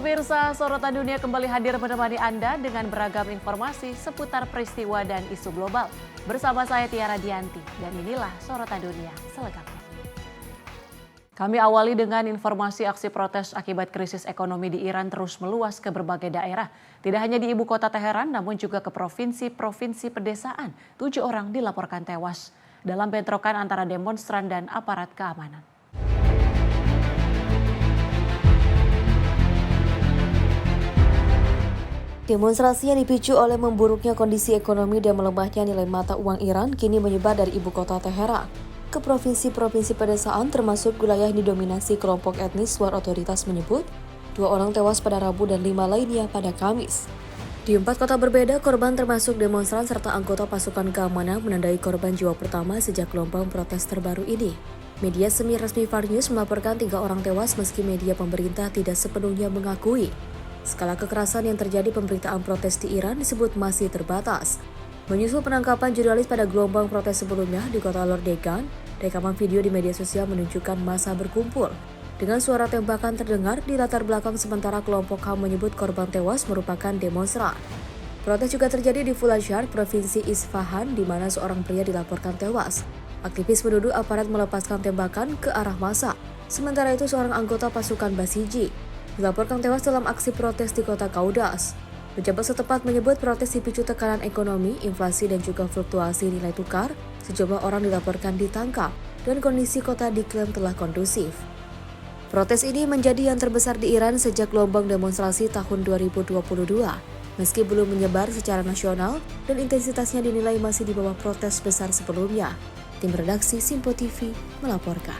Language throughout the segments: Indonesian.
Pemirsa, sorotan dunia kembali hadir menemani Anda dengan beragam informasi seputar peristiwa dan isu global. Bersama saya Tiara Dianti, dan inilah sorotan dunia selengkapnya. Kami awali dengan informasi aksi protes akibat krisis ekonomi di Iran terus meluas ke berbagai daerah. Tidak hanya di ibu kota Teheran, namun juga ke provinsi-provinsi pedesaan. 7 orang dilaporkan tewas dalam bentrokan antara demonstran dan aparat keamanan. Demonstrasi yang dipicu oleh memburuknya kondisi ekonomi dan melemahnya nilai mata uang Iran kini menyebar dari ibu kota Teheran ke provinsi-provinsi pedesaan termasuk wilayah yang didominasi kelompok etnis luar otoritas menyebut 2 orang tewas pada Rabu dan 5 lainnya pada Kamis. Di 4 kota berbeda, korban termasuk demonstran serta anggota pasukan keamanan menandai korban jiwa pertama sejak gelombang protes terbaru ini. Media semi resmi Far News melaporkan 3 orang tewas meski media pemerintah tidak sepenuhnya mengakui. Skala kekerasan yang terjadi pemberitaan protes di Iran disebut masih terbatas. Menyusul penangkapan jurnalis pada gelombang protes sebelumnya di kota Lordegan, rekaman video di media sosial menunjukkan massa berkumpul. Dengan suara tembakan terdengar di latar belakang sementara kelompok HAM menyebut korban tewas merupakan demonstran. Protes juga terjadi di Fulanshar, Provinsi Isfahan, di mana seorang pria dilaporkan tewas. Aktivis menuduh aparat melepaskan tembakan ke arah massa. Sementara itu seorang anggota pasukan Basiji dilaporkan tewas dalam aksi protes di kota Kaudas. Pejabat setempat menyebut protes dipicu tekanan ekonomi, inflasi dan juga fluktuasi nilai tukar. Sejumlah orang dilaporkan ditangkap dan kondisi kota diklaim telah kondusif. Protes ini menjadi yang terbesar di Iran sejak gelombang demonstrasi tahun 2022. Meski belum menyebar secara nasional dan intensitasnya dinilai masih di bawah protes besar sebelumnya. Tim redaksi Simpo TV melaporkan.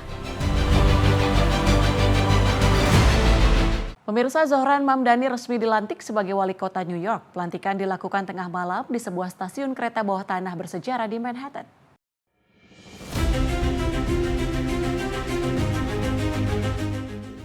Pemirsa, Zohran Mamdani resmi dilantik sebagai wali kota New York. Pelantikan dilakukan tengah malam di sebuah stasiun kereta bawah tanah bersejarah di Manhattan.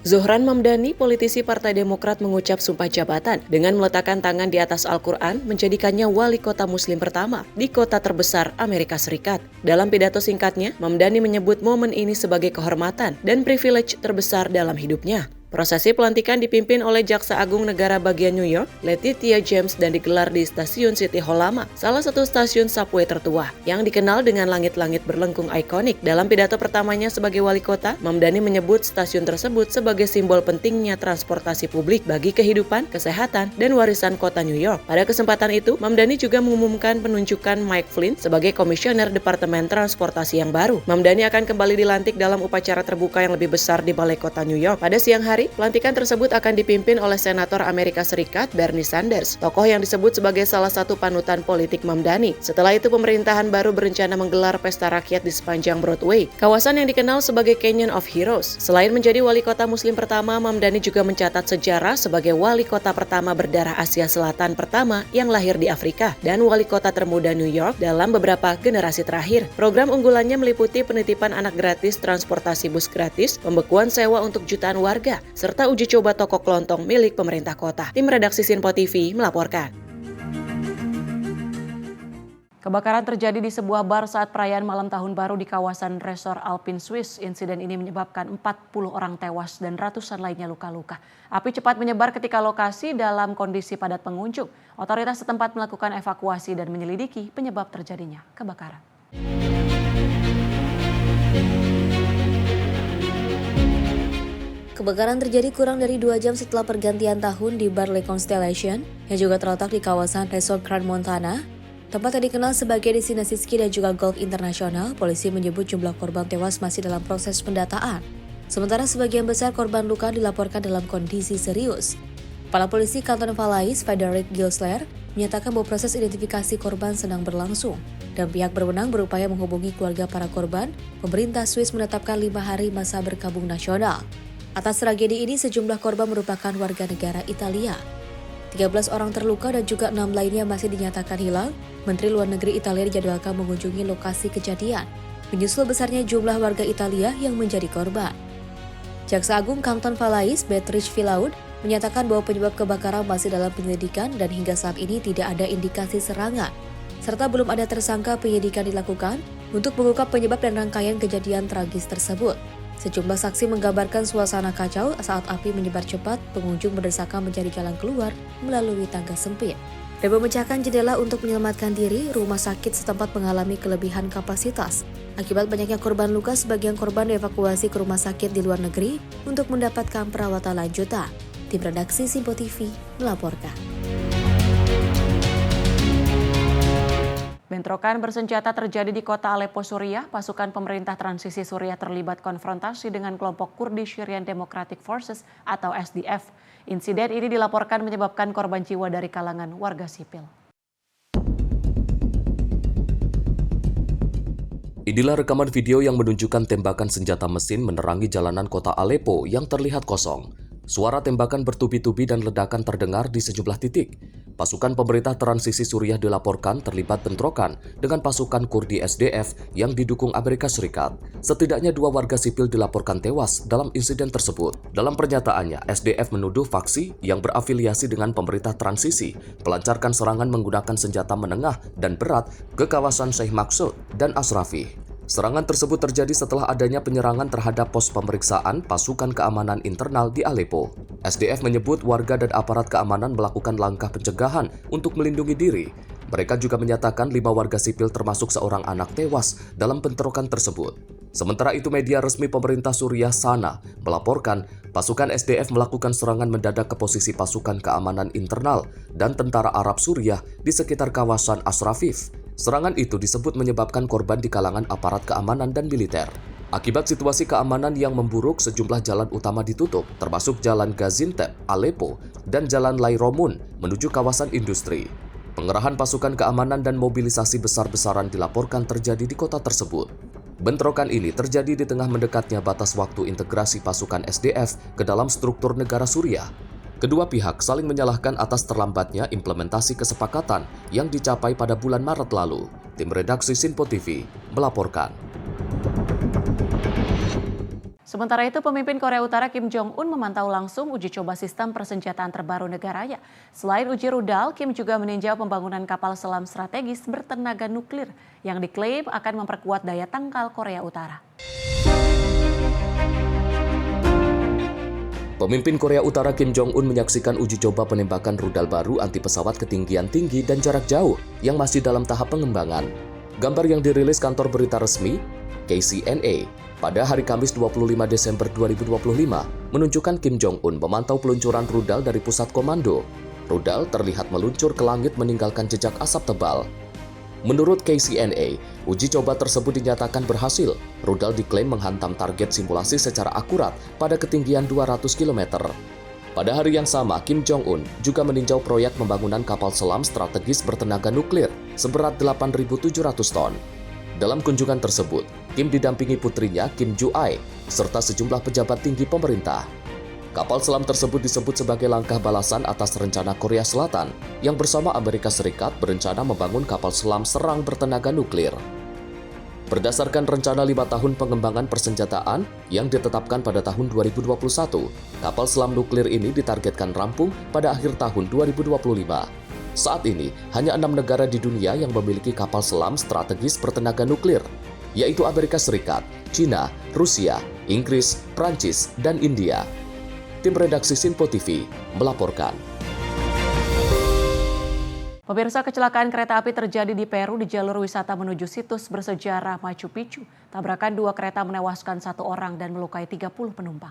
Zohran Mamdani, politisi Partai Demokrat, mengucap sumpah jabatan dengan meletakkan tangan di atas Al-Quran, menjadikannya wali kota muslim pertama di kota terbesar Amerika Serikat. Dalam pidato singkatnya, Mamdani menyebut momen ini sebagai kehormatan dan privilege terbesar dalam hidupnya. Prosesi pelantikan dipimpin oleh Jaksa Agung Negara bagian New York, Letitia James, dan digelar di Stasiun City Hall Lama, salah satu stasiun subway tertua, yang dikenal dengan langit-langit berlengkung ikonik. Dalam pidato pertamanya sebagai wali kota, Mamdani menyebut stasiun tersebut sebagai simbol pentingnya transportasi publik bagi kehidupan, kesehatan, dan warisan kota New York. Pada kesempatan itu, Mamdani juga mengumumkan penunjukan Mike Flynn sebagai komisioner Departemen Transportasi yang baru. Mamdani akan kembali dilantik dalam upacara terbuka yang lebih besar di Balai Kota New York. Pada siang hari, pelantikan tersebut akan dipimpin oleh Senator Amerika Serikat Bernie Sanders, tokoh yang disebut sebagai salah satu panutan politik Mamdani. Setelah itu, pemerintahan baru berencana menggelar pesta rakyat di sepanjang Broadway, kawasan yang dikenal sebagai Canyon of Heroes. Selain menjadi wali kota muslim pertama, Mamdani juga mencatat sejarah sebagai wali kota pertama berdarah Asia Selatan pertama yang lahir di Afrika dan wali kota termuda New York dalam beberapa generasi terakhir. Program unggulannya meliputi penitipan anak gratis, transportasi bus gratis, pembekuan sewa untuk jutaan warga, serta uji coba toko kelontong milik pemerintah kota. Tim redaksi Simpo TV melaporkan. Kebakaran terjadi di sebuah bar saat perayaan malam tahun baru di kawasan resort Alpine Swiss. Insiden ini menyebabkan 40 orang tewas dan ratusan lainnya luka-luka. Api cepat menyebar ketika lokasi dalam kondisi padat pengunjung. Otoritas setempat melakukan evakuasi dan menyelidiki penyebab terjadinya kebakaran. Kebakaran terjadi kurang dari 2 jam setelah pergantian tahun di bar Le Constellation yang juga terletak di kawasan Resort Grand Montana, tempat yang dikenal sebagai destinasi ski dan juga golf internasional. Polisi menyebut jumlah korban tewas masih dalam proses pendataan. Sementara sebagian besar korban luka dilaporkan dalam kondisi serius. Kepala Polisi Kanton Valais, Frederick Gilsler, menyatakan bahwa proses identifikasi korban sedang berlangsung dan pihak berwenang berupaya menghubungi keluarga para korban. Pemerintah Swiss menetapkan 5 hari masa berkabung nasional. Atas tragedi ini, sejumlah korban merupakan warga negara Italia. 13 orang terluka dan juga 6 lainnya masih dinyatakan hilang. Menteri Luar Negeri Italia dijadwalkan mengunjungi lokasi kejadian, menyusul besarnya jumlah warga Italia yang menjadi korban. Jaksa Agung Kanton Valais, Beatrice Villaud, menyatakan bahwa penyebab kebakaran masih dalam penyelidikan dan hingga saat ini tidak ada indikasi serangan, serta belum ada tersangka. Penyidikan dilakukan untuk mengungkap penyebab dan rangkaian kejadian tragis tersebut. Sejumlah saksi menggambarkan suasana kacau saat api menyebar cepat, pengunjung berdesakan mencari jalan keluar melalui tangga sempit. Dan memecahkan jendela untuk menyelamatkan diri, rumah sakit setempat mengalami kelebihan kapasitas. Akibat banyaknya korban luka, sebagian korban dievakuasi ke rumah sakit di luar negeri untuk mendapatkan perawatan lanjutan. Tim redaksi Simpo TV melaporkan. Bentrokan bersenjata terjadi di kota Aleppo, Suriah. Pasukan pemerintah transisi Suriah terlibat konfrontasi dengan kelompok Kurdi Syrian Democratic Forces atau SDF. Insiden ini dilaporkan menyebabkan korban jiwa dari kalangan warga sipil. Inilah rekaman video yang menunjukkan tembakan senjata mesin menerangi jalanan kota Aleppo yang terlihat kosong. Suara tembakan bertubi-tubi dan ledakan terdengar di sejumlah titik. Pasukan pemerintah transisi Suriah dilaporkan terlibat bentrokan dengan pasukan Kurdi SDF yang didukung Amerika Serikat. Setidaknya 2 warga sipil dilaporkan tewas dalam insiden tersebut. Dalam pernyataannya, SDF menuduh faksi yang berafiliasi dengan pemerintah transisi melancarkan serangan menggunakan senjata menengah dan berat ke kawasan Sheikh Maksud dan Asrafi. Serangan tersebut terjadi setelah adanya penyerangan terhadap pos pemeriksaan pasukan keamanan internal di Aleppo. SDF menyebut warga dan aparat keamanan melakukan langkah pencegahan untuk melindungi diri. Mereka juga menyatakan 5 warga sipil termasuk seorang anak tewas dalam bentrokan tersebut. Sementara itu, media resmi pemerintah Suriah Sana melaporkan pasukan SDF melakukan serangan mendadak ke posisi pasukan keamanan internal dan tentara Arab Suriah di sekitar kawasan Asrafif. Serangan itu disebut menyebabkan korban di kalangan aparat keamanan dan militer. Akibat situasi keamanan yang memburuk, sejumlah jalan utama ditutup, termasuk Jalan Gaziantep, Aleppo, dan Jalan Lairomun menuju kawasan industri. Pengerahan pasukan keamanan dan mobilisasi besar-besaran dilaporkan terjadi di kota tersebut. Bentrokan ini terjadi di tengah mendekatnya batas waktu integrasi pasukan SDF ke dalam struktur negara Suriah. Kedua pihak saling menyalahkan atas terlambatnya implementasi kesepakatan yang dicapai pada bulan Maret lalu. Tim redaksi Simpo TV melaporkan. Sementara itu, pemimpin Korea Utara Kim Jong-un memantau langsung uji coba sistem persenjataan terbaru negaranya. Selain uji rudal, Kim juga meninjau pembangunan kapal selam strategis bertenaga nuklir yang diklaim akan memperkuat daya tangkal Korea Utara. Pemimpin Korea Utara Kim Jong-un menyaksikan uji coba penembakan rudal baru anti pesawat ketinggian tinggi dan jarak jauh yang masih dalam tahap pengembangan. Gambar yang dirilis kantor berita resmi KCNA pada hari Kamis 25 Desember 2025 menunjukkan Kim Jong-un memantau peluncuran rudal dari pusat komando. Rudal terlihat meluncur ke langit meninggalkan jejak asap tebal. Menurut KCNA, uji coba tersebut dinyatakan berhasil. Rudal diklaim menghantam target simulasi secara akurat pada ketinggian 200 km. Pada hari yang sama, Kim Jong-un juga meninjau proyek pembangunan kapal selam strategis bertenaga nuklir seberat 8.700 ton. Dalam kunjungan tersebut, Kim didampingi putrinya Kim Ju-ae serta sejumlah pejabat tinggi pemerintah. Kapal selam tersebut disebut sebagai langkah balasan atas rencana Korea Selatan yang bersama Amerika Serikat berencana membangun kapal selam serang bertenaga nuklir. Berdasarkan rencana 5 tahun pengembangan persenjataan yang ditetapkan pada tahun 2021, kapal selam nuklir ini ditargetkan rampung pada akhir tahun 2025. Saat ini, hanya 6 negara di dunia yang memiliki kapal selam strategis bertenaga nuklir, yaitu Amerika Serikat, China, Rusia, Inggris, Prancis, dan India. Tim redaksi Simpo TV melaporkan. Pemirsa, kecelakaan kereta api terjadi di Peru di jalur wisata menuju situs bersejarah Machu Picchu. Tabrakan 2 kereta menewaskan 1 orang dan melukai 30 penumpang.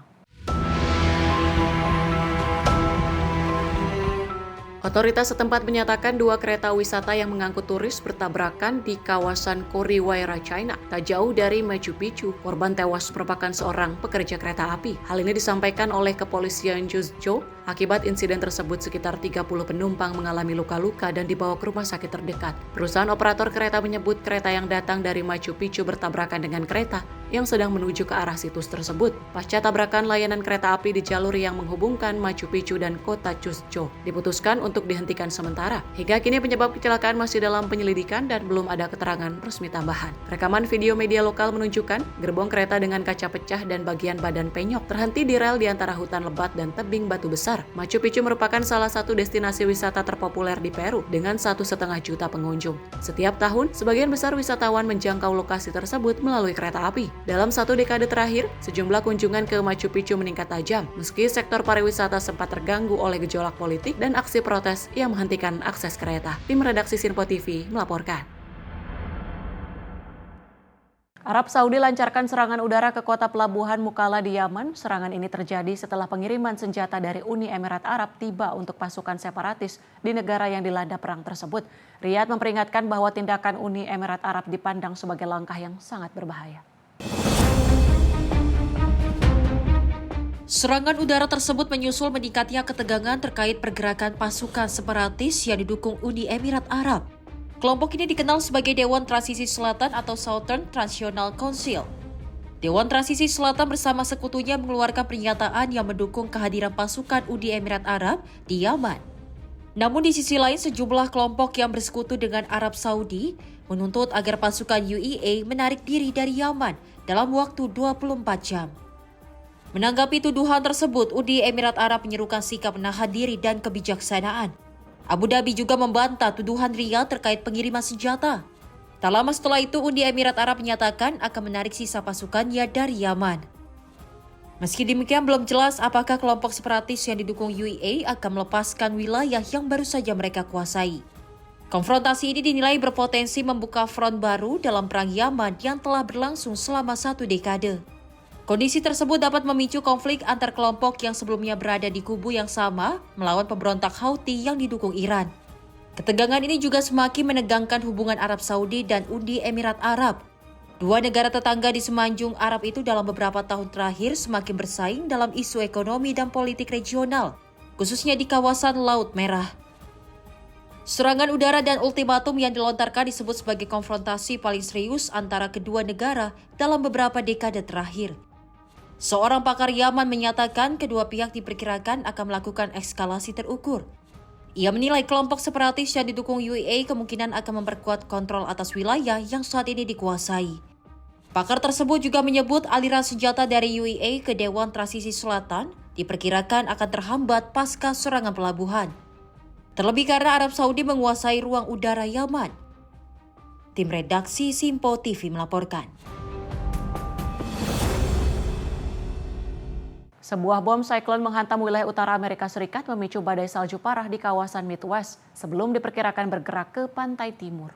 Otoritas setempat menyatakan 2 kereta wisata yang mengangkut turis bertabrakan di kawasan Corihuayra, China, tak jauh dari Machu Picchu. Korban tewas merupakan seorang pekerja kereta api. Hal ini disampaikan oleh kepolisian Chuzhou. Akibat insiden tersebut, sekitar 30 penumpang mengalami luka-luka dan dibawa ke rumah sakit terdekat. Perusahaan operator kereta menyebut kereta yang datang dari Machu Picchu bertabrakan dengan kereta yang sedang menuju ke arah situs tersebut. Pasca tabrakan, layanan kereta api di jalur yang menghubungkan Machu Picchu dan kota Chuzhou diputuskan untuk dihentikan sementara. Hingga kini penyebab kecelakaan masih dalam penyelidikan dan belum ada keterangan resmi tambahan. Rekaman video media lokal menunjukkan gerbong kereta dengan kaca pecah dan bagian badan penyok terhenti di rel di antara hutan lebat dan tebing batu besar. Machu Picchu merupakan salah satu destinasi wisata terpopuler di Peru dengan 1,5 juta pengunjung. Setiap tahun, sebagian besar wisatawan menjangkau lokasi tersebut melalui kereta api. Dalam 1 dekade terakhir, sejumlah kunjungan ke Machu Picchu meningkat tajam, meski sektor pariwisata sempat terganggu oleh gejolak politik dan aksi protes yang menghentikan akses kereta. Tim redaksi Sinpo TV melaporkan. Arab Saudi lancarkan serangan udara ke kota pelabuhan Mukalla di Yaman. Serangan ini terjadi setelah pengiriman senjata dari Uni Emirat Arab tiba untuk pasukan separatis di negara yang dilanda perang tersebut. Riyadh memperingatkan bahwa tindakan Uni Emirat Arab dipandang sebagai langkah yang sangat berbahaya. Serangan udara tersebut menyusul meningkatnya ketegangan terkait pergerakan pasukan separatis yang didukung Uni Emirat Arab. Kelompok ini dikenal sebagai Dewan Transisi Selatan atau Southern Transitional Council. Dewan Transisi Selatan bersama sekutunya mengeluarkan pernyataan yang mendukung kehadiran pasukan Uni Emirat Arab di Yaman. Namun di sisi lain sejumlah kelompok yang bersekutu dengan Arab Saudi menuntut agar pasukan UEA menarik diri dari Yaman dalam waktu 24 jam. Menanggapi tuduhan tersebut, Uni Emirat Arab menyerukan sikap menahan diri dan kebijaksanaan. Abu Dhabi juga membantah tuduhan Riyadh terkait pengiriman senjata. Tak lama setelah itu, Uni Emirat Arab menyatakan akan menarik sisa pasukannya dari Yaman. Meski demikian, belum jelas apakah kelompok separatis yang didukung UEA akan melepaskan wilayah yang baru saja mereka kuasai. Konfrontasi ini dinilai berpotensi membuka front baru dalam perang Yaman yang telah berlangsung selama 1 dekade. Kondisi tersebut dapat memicu konflik antar kelompok yang sebelumnya berada di kubu yang sama melawan pemberontak Houthi yang didukung Iran. Ketegangan ini juga semakin menegangkan hubungan Arab Saudi dan Uni Emirat Arab. Dua negara tetangga di semenanjung Arab itu dalam beberapa tahun terakhir semakin bersaing dalam isu ekonomi dan politik regional, khususnya di kawasan Laut Merah. Serangan udara dan ultimatum yang dilontarkan disebut sebagai konfrontasi paling serius antara kedua negara dalam beberapa dekade terakhir. Seorang pakar Yaman menyatakan kedua pihak diperkirakan akan melakukan eskalasi terukur. Ia menilai kelompok separatis yang didukung UEA kemungkinan akan memperkuat kontrol atas wilayah yang saat ini dikuasai. Pakar tersebut juga menyebut aliran senjata dari UEA ke Dewan Transisi Selatan diperkirakan akan terhambat pasca serangan pelabuhan. Terlebih karena Arab Saudi menguasai ruang udara Yaman. Tim redaksi Sinpo TV melaporkan. Sebuah bom siklon menghantam wilayah utara Amerika Serikat memicu badai salju parah di kawasan Midwest sebelum diperkirakan bergerak ke pantai timur.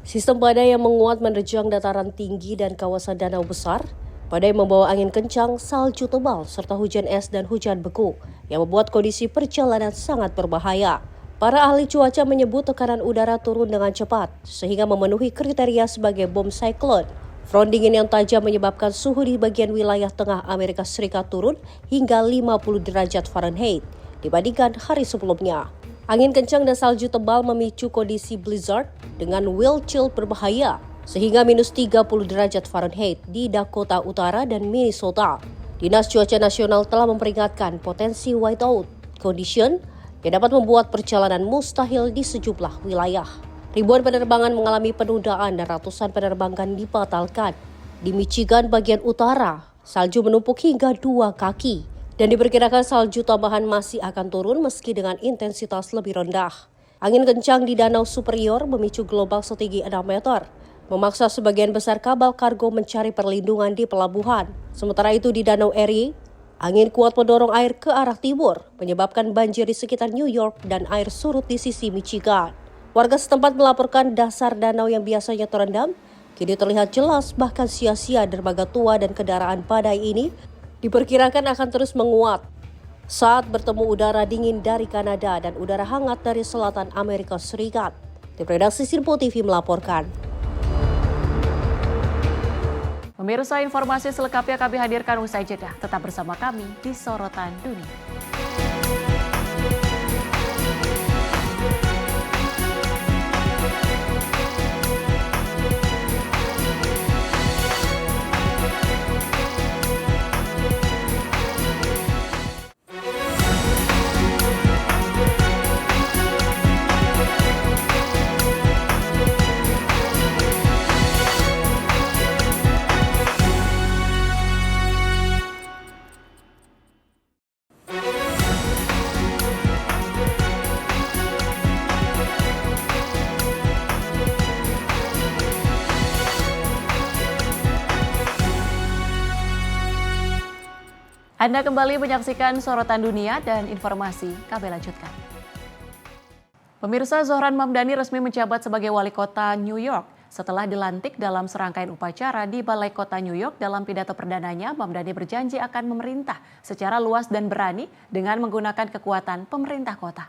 Sistem badai yang menguat menerjang dataran tinggi dan kawasan danau besar. Badai membawa angin kencang, salju tebal, serta hujan es dan hujan beku yang membuat kondisi perjalanan sangat berbahaya. Para ahli cuaca menyebut tekanan udara turun dengan cepat sehingga memenuhi kriteria sebagai bom siklon. Front dingin yang tajam menyebabkan suhu di bagian wilayah tengah Amerika Serikat turun hingga 50 derajat Fahrenheit dibandingkan hari sebelumnya. Angin kencang dan salju tebal memicu kondisi blizzard dengan wind chill berbahaya sehingga minus 30 derajat Fahrenheit di Dakota Utara dan Minnesota. Dinas Cuaca Nasional telah memperingatkan potensi whiteout condition yang dapat membuat perjalanan mustahil di sejumlah wilayah. Ribuan penerbangan mengalami penundaan dan ratusan penerbangan dibatalkan. Di Michigan bagian utara, salju menumpuk hingga 2 kaki dan diperkirakan salju tambahan masih akan turun meski dengan intensitas lebih rendah. Angin kencang di Danau Superior memicu gelombang setinggi 6 meter, memaksa sebagian besar kapal kargo mencari perlindungan di pelabuhan. Sementara itu di Danau Erie, angin kuat mendorong air ke arah timur, menyebabkan banjir di sekitar New York dan air surut di sisi Michigan. Warga setempat melaporkan dasar danau yang biasanya terendam kini terlihat jelas, bahkan sia-sia dermaga tua dan kendaraan badai ini diperkirakan akan terus menguat saat bertemu udara dingin dari Kanada dan udara hangat dari selatan Amerika Serikat. Tim redaksi Sinpo TV melaporkan. Pemirsa, informasi selengkapnya kami hadirkan usai jeda. Tetap bersama kami di Sorotan Dunia. Anda kembali menyaksikan Sorotan Dunia dan informasi kami lanjutkan. Pemirsa, Zohran Mamdani resmi menjabat sebagai wali kota New York. Setelah dilantik dalam serangkaian upacara di Balai Kota New York, dalam pidato perdananya, Mamdani berjanji akan memerintah secara luas dan berani dengan menggunakan kekuatan pemerintah kota.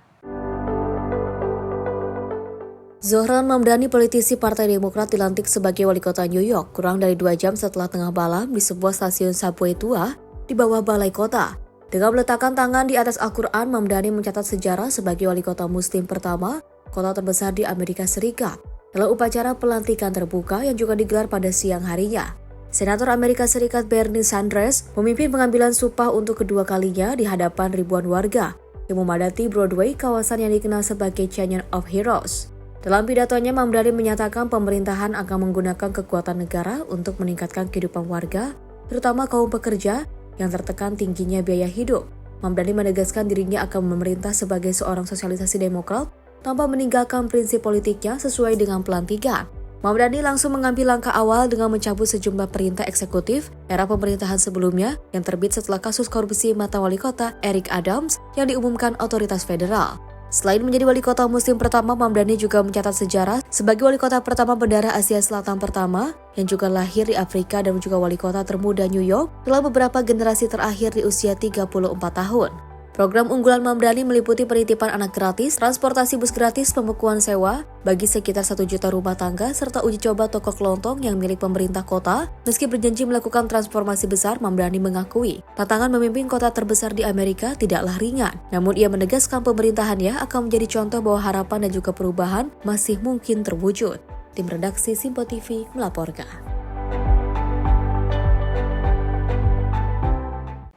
Zohran Mamdani, politisi Partai Demokrat, dilantik sebagai wali kota New York kurang dari 2 jam setelah tengah malam di sebuah stasiun subway tua di bawah Balai Kota. Dengan meletakkan tangan di atas Al-Quran, Mamdani mencatat sejarah sebagai wali kota muslim pertama, kota terbesar di Amerika Serikat, dalam upacara pelantikan terbuka yang juga digelar pada siang harinya. Senator Amerika Serikat Bernie Sanders memimpin pengambilan sumpah untuk kedua kalinya di hadapan ribuan warga yang memadati Broadway, kawasan yang dikenal sebagai Canyon of Heroes. Dalam pidatonya, Mamdani menyatakan pemerintahan akan menggunakan kekuatan negara untuk meningkatkan kehidupan warga, terutama kaum pekerja yang tertekan tingginya biaya hidup. Mamdani menegaskan dirinya akan memerintah sebagai seorang sosialisasi Demokrat tanpa meninggalkan prinsip politiknya sesuai dengan pelantikan. Mamdani langsung mengambil langkah awal dengan mencabut sejumlah perintah eksekutif era pemerintahan sebelumnya yang terbit setelah kasus korupsi mantan wali kota Eric Adams yang diumumkan otoritas federal. Selain menjadi wali kota muslim pertama, Mamdani juga mencatat sejarah sebagai wali kota pertama berdarah Asia Selatan pertama yang juga lahir di Afrika dan juga wali kota termuda New York dalam beberapa generasi terakhir di usia 34 tahun. Program unggulan Mamdani meliputi penitipan anak gratis, transportasi bus gratis, pembekuan sewa bagi sekitar 1 juta rumah tangga, serta uji coba toko kelontong yang milik pemerintah kota. Meski berjanji melakukan transformasi besar, Mamdani mengakui tantangan memimpin kota terbesar di Amerika tidaklah ringan. Namun ia menegaskan pemerintahannya akan menjadi contoh bahwa harapan dan juga perubahan masih mungkin terwujud. Tim redaksi Simpo TV melaporkan.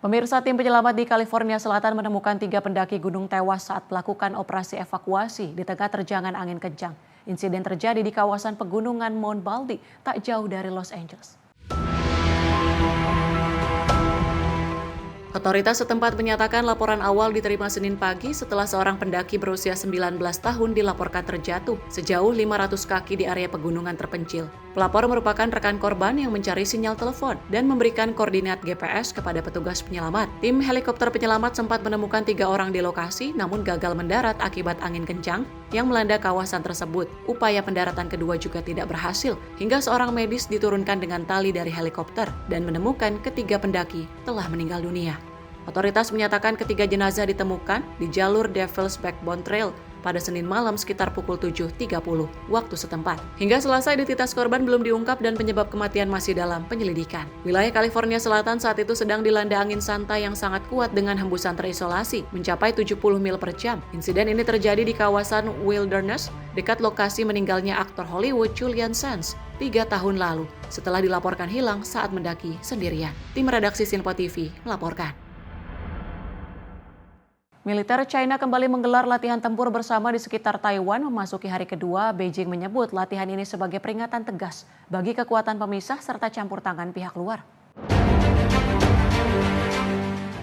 Pemirsa, tim penyelamat di California Selatan menemukan 3 pendaki gunung tewas saat melakukan operasi evakuasi di tengah terjangan angin kencang. Insiden terjadi di kawasan pegunungan Mount Baldy, tak jauh dari Los Angeles. Otoritas setempat menyatakan laporan awal diterima Senin pagi setelah seorang pendaki berusia 19 tahun dilaporkan terjatuh sejauh 500 kaki di area pegunungan terpencil. Pelapor merupakan rekan korban yang mencari sinyal telepon dan memberikan koordinat GPS kepada petugas penyelamat. Tim helikopter penyelamat sempat menemukan 3 orang di lokasi namun gagal mendarat akibat angin kencang yang melanda kawasan tersebut. Upaya pendaratan kedua juga tidak berhasil hingga seorang medis diturunkan dengan tali dari helikopter dan menemukan ketiga pendaki telah meninggal dunia. Otoritas menyatakan ketiga jenazah ditemukan di jalur Devil's Backbone Trail pada Senin malam sekitar pukul 7.30 waktu setempat. Hingga Selasa identitas korban belum diungkap dan penyebab kematian masih dalam penyelidikan. Wilayah California Selatan saat itu sedang dilanda angin santai yang sangat kuat dengan hembusan terisolasi mencapai 70 mil per jam. Insiden ini terjadi di kawasan Wilderness dekat lokasi meninggalnya aktor Hollywood Julian Sands 3 tahun lalu setelah dilaporkan hilang saat mendaki sendirian. Tim redaksi Simpo TV melaporkan. Militer China kembali menggelar latihan tempur bersama di sekitar Taiwan memasuki hari kedua. Beijing menyebut latihan ini sebagai peringatan tegas bagi kekuatan pemisah serta campur tangan pihak luar.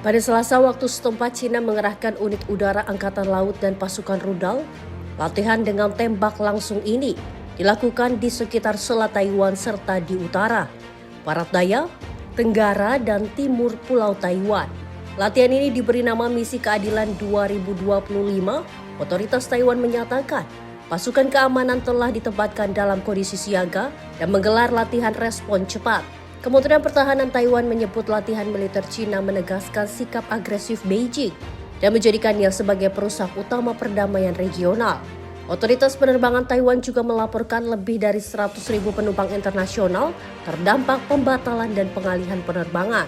Pada Selasa waktu setempat, China mengerahkan unit udara Angkatan Laut dan pasukan rudal. Latihan dengan tembak langsung ini dilakukan di sekitar selat Taiwan serta di utara, barat daya, tenggara, dan timur Pulau Taiwan. Latihan ini diberi nama Misi Keadilan 2025. Otoritas Taiwan menyatakan pasukan keamanan telah ditempatkan dalam kondisi siaga dan menggelar latihan respon cepat. Kementerian Pertahanan Taiwan menyebut latihan militer Cina menegaskan sikap agresif Beijing dan menjadikannya sebagai perusak utama perdamaian regional. Otoritas penerbangan Taiwan juga melaporkan lebih dari 100.000 penumpang internasional terdampak pembatalan dan pengalihan penerbangan.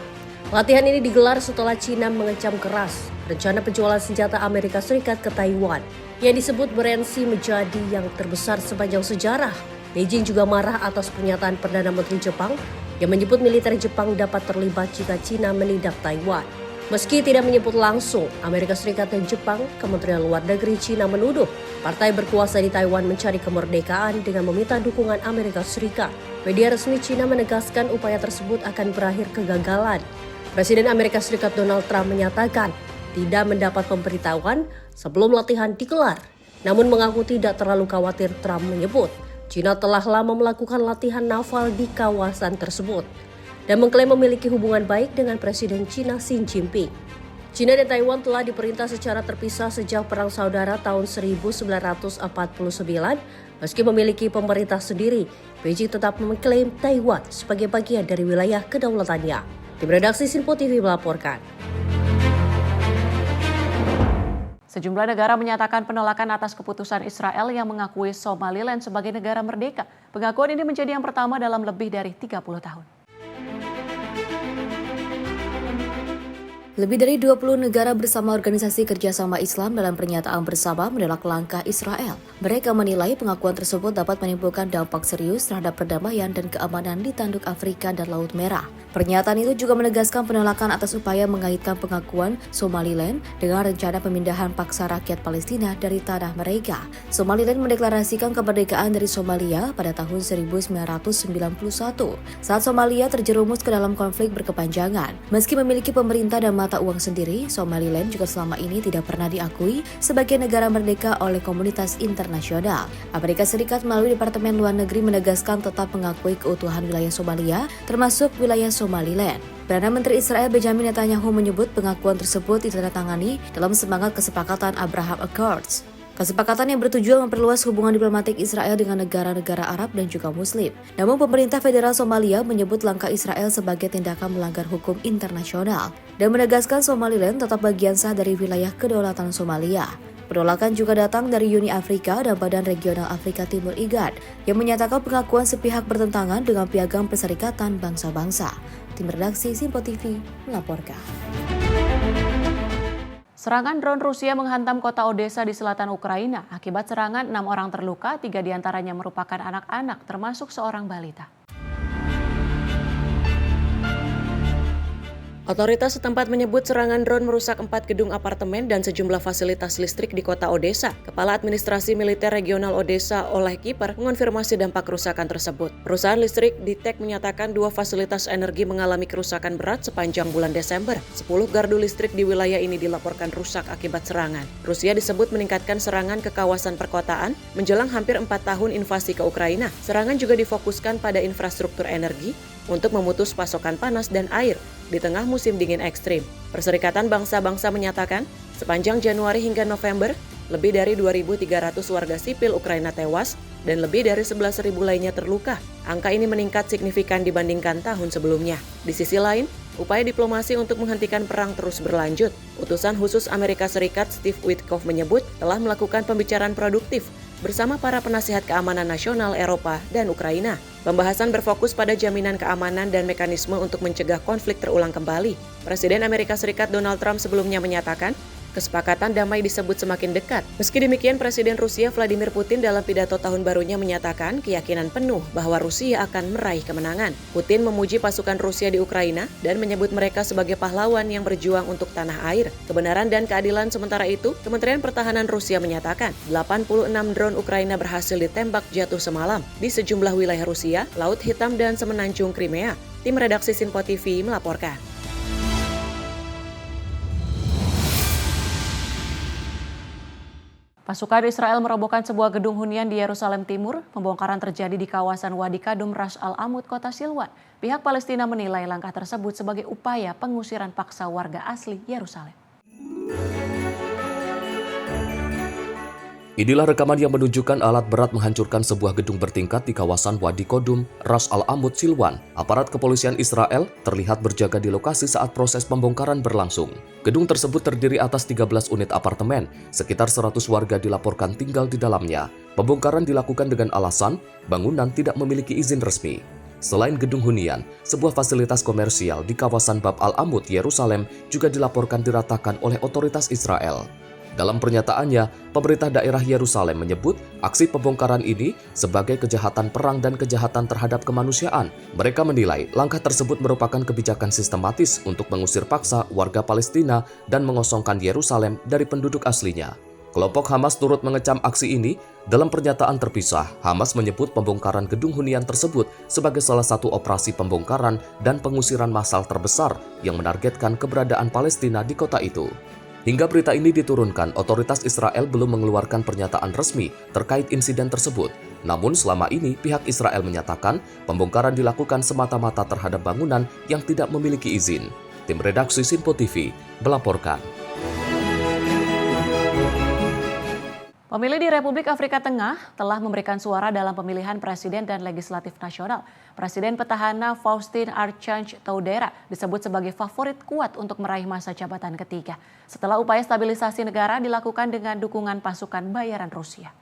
Latihan ini digelar setelah China mengecam keras rencana penjualan senjata Amerika Serikat ke Taiwan yang disebut berensi menjadi yang terbesar sepanjang sejarah. Beijing juga marah atas pernyataan Perdana Menteri Jepang yang menyebut militer Jepang dapat terlibat jika China menindak Taiwan. Meski tidak menyebut langsung Amerika Serikat dan Jepang, Kementerian Luar Negeri China menuduh partai berkuasa di Taiwan mencari kemerdekaan dengan meminta dukungan Amerika Serikat. Media resmi China menegaskan upaya tersebut akan berakhir kegagalan. Presiden Amerika Serikat Donald Trump menyatakan tidak mendapat pemberitahuan sebelum latihan digelar. Namun mengaku tidak terlalu khawatir. Trump menyebut China telah lama melakukan latihan naval di kawasan tersebut. dan mengklaim memiliki hubungan baik dengan Presiden China Xi Jinping. China dan Taiwan telah diperintah secara terpisah sejak Perang Saudara tahun 1949. Meski memiliki pemerintah sendiri, Beijing tetap mengklaim Taiwan sebagai bagian dari wilayah kedaulatannya. Tim redaksi Sinpo TV melaporkan. Sejumlah negara menyatakan penolakan atas keputusan Israel yang mengakui Somaliland sebagai negara merdeka. Pengakuan ini menjadi yang pertama dalam lebih dari 30 tahun. Lebih dari 20 negara bersama Organisasi Kerjasama Islam dalam pernyataan bersama menolak langkah Israel. Mereka menilai pengakuan tersebut dapat menimbulkan dampak serius terhadap perdamaian dan keamanan di Tanduk Afrika dan Laut Merah. Pernyataan itu juga menegaskan penolakan atas upaya mengaitkan pengakuan Somaliland dengan rencana pemindahan paksa rakyat Palestina dari tanah mereka. Somaliland mendeklarasikan kemerdekaan dari Somalia pada tahun 1991 saat Somalia terjerumus ke dalam konflik berkepanjangan. Meski memiliki pemerintah dan mata uang sendiri, Somaliland juga selama ini tidak pernah diakui sebagai negara merdeka oleh komunitas internasional. Amerika Serikat melalui Departemen Luar Negeri menegaskan tetap mengakui keutuhan wilayah Somalia, termasuk wilayah Somaliland. Perdana Menteri Israel Benjamin Netanyahu menyebut pengakuan tersebut ditandatangani dalam semangat kesepakatan Abraham Accords. Kesepakatan yang bertujuan memperluas hubungan diplomatik Israel dengan negara-negara Arab dan juga Muslim. Namun pemerintah federal Somalia menyebut langkah Israel sebagai tindakan melanggar hukum internasional dan menegaskan Somaliland tetap bagian sah dari wilayah kedaulatan Somalia. Penolakan juga datang dari Uni Afrika dan Badan Regional Afrika Timur IGAD yang menyatakan pengakuan sepihak bertentangan dengan Piagam Perserikatan Bangsa-Bangsa. Tim redaksi Sinpo TV melaporkan. Serangan drone Rusia menghantam kota Odessa di selatan Ukraina. Akibat serangan, 6 orang terluka, 3 diantaranya merupakan anak-anak, termasuk seorang balita. Otoritas setempat menyebut serangan drone merusak 4 gedung apartemen dan sejumlah fasilitas listrik di kota Odessa. Kepala Administrasi Militer Regional Odessa, Oleg Kiper, mengonfirmasi dampak kerusakan tersebut. Perusahaan listrik DTEK menyatakan 2 fasilitas energi mengalami kerusakan berat sepanjang bulan Desember. 10 gardu listrik di wilayah ini dilaporkan rusak akibat serangan. Rusia disebut meningkatkan serangan ke kawasan perkotaan menjelang hampir 4 tahun invasi ke Ukraina. Serangan juga difokuskan pada infrastruktur energi untuk memutus pasokan panas dan air di tengah musim dingin ekstrim. Perserikatan Bangsa-Bangsa menyatakan, sepanjang Januari hingga November, lebih dari 2.300 warga sipil Ukraina tewas dan lebih dari 11.000 lainnya terluka. Angka ini meningkat signifikan dibandingkan tahun sebelumnya. Di sisi lain, upaya diplomasi untuk menghentikan perang terus berlanjut. Utusan khusus Amerika Serikat Steve Witkoff menyebut telah melakukan pembicaraan produktif bersama para penasihat keamanan nasional Eropa dan Ukraina. Pembahasan berfokus pada jaminan keamanan dan mekanisme untuk mencegah konflik terulang kembali. Presiden Amerika Serikat Donald Trump sebelumnya menyatakan, kesepakatan damai disebut semakin dekat. Meski demikian, Presiden Rusia Vladimir Putin dalam pidato tahun barunya menyatakan keyakinan penuh bahwa Rusia akan meraih kemenangan. Putin memuji pasukan Rusia di Ukraina dan menyebut mereka sebagai pahlawan yang berjuang untuk tanah air, kebenaran dan keadilan. Sementara itu, Kementerian Pertahanan Rusia menyatakan 86 drone Ukraina berhasil ditembak jatuh semalam di sejumlah wilayah Rusia, Laut Hitam dan Semenanjung Crimea. Tim redaksi Sinpo TV melaporkan. Pasukan Israel merobohkan sebuah gedung hunian di Yerusalem Timur. Pembongkaran terjadi di kawasan Wadi Kadum Ras Al-Amud, kota Silwan. Pihak Palestina menilai langkah tersebut sebagai upaya pengusiran paksa warga asli Yerusalem. Inilah rekaman yang menunjukkan alat berat menghancurkan sebuah gedung bertingkat di kawasan Wadi Kadum, Ras Al-Amud, Silwan. Aparat kepolisian Israel terlihat berjaga di lokasi saat proses pembongkaran berlangsung. Gedung tersebut terdiri atas 13 unit apartemen, sekitar 100 warga dilaporkan tinggal di dalamnya. Pembongkaran dilakukan dengan alasan bangunan tidak memiliki izin resmi. Selain gedung hunian, sebuah fasilitas komersial di kawasan Bab Al-Amud, Yerusalem juga dilaporkan diratakan oleh otoritas Israel. Dalam pernyataannya, pemerintah daerah Yerusalem menyebut aksi pembongkaran ini sebagai kejahatan perang dan kejahatan terhadap kemanusiaan. Mereka menilai langkah tersebut merupakan kebijakan sistematis untuk mengusir paksa warga Palestina dan mengosongkan Yerusalem dari penduduk aslinya. Kelompok Hamas turut mengecam aksi ini. Dalam pernyataan terpisah, Hamas menyebut pembongkaran gedung hunian tersebut sebagai salah satu operasi pembongkaran dan pengusiran massal terbesar yang menargetkan keberadaan Palestina di kota itu. Hingga berita ini diturunkan, otoritas Israel belum mengeluarkan pernyataan resmi terkait insiden tersebut. Namun selama ini pihak Israel menyatakan pembongkaran dilakukan semata-mata terhadap bangunan yang tidak memiliki izin. Tim redaksi Sinpo TV melaporkan. Pemilih di Republik Afrika Tengah telah memberikan suara dalam pemilihan presiden dan legislatif nasional. Presiden petahana Faustin Archange Touadera disebut sebagai favorit kuat untuk meraih masa jabatan ketiga setelah upaya stabilisasi negara dilakukan dengan dukungan pasukan bayaran Rusia.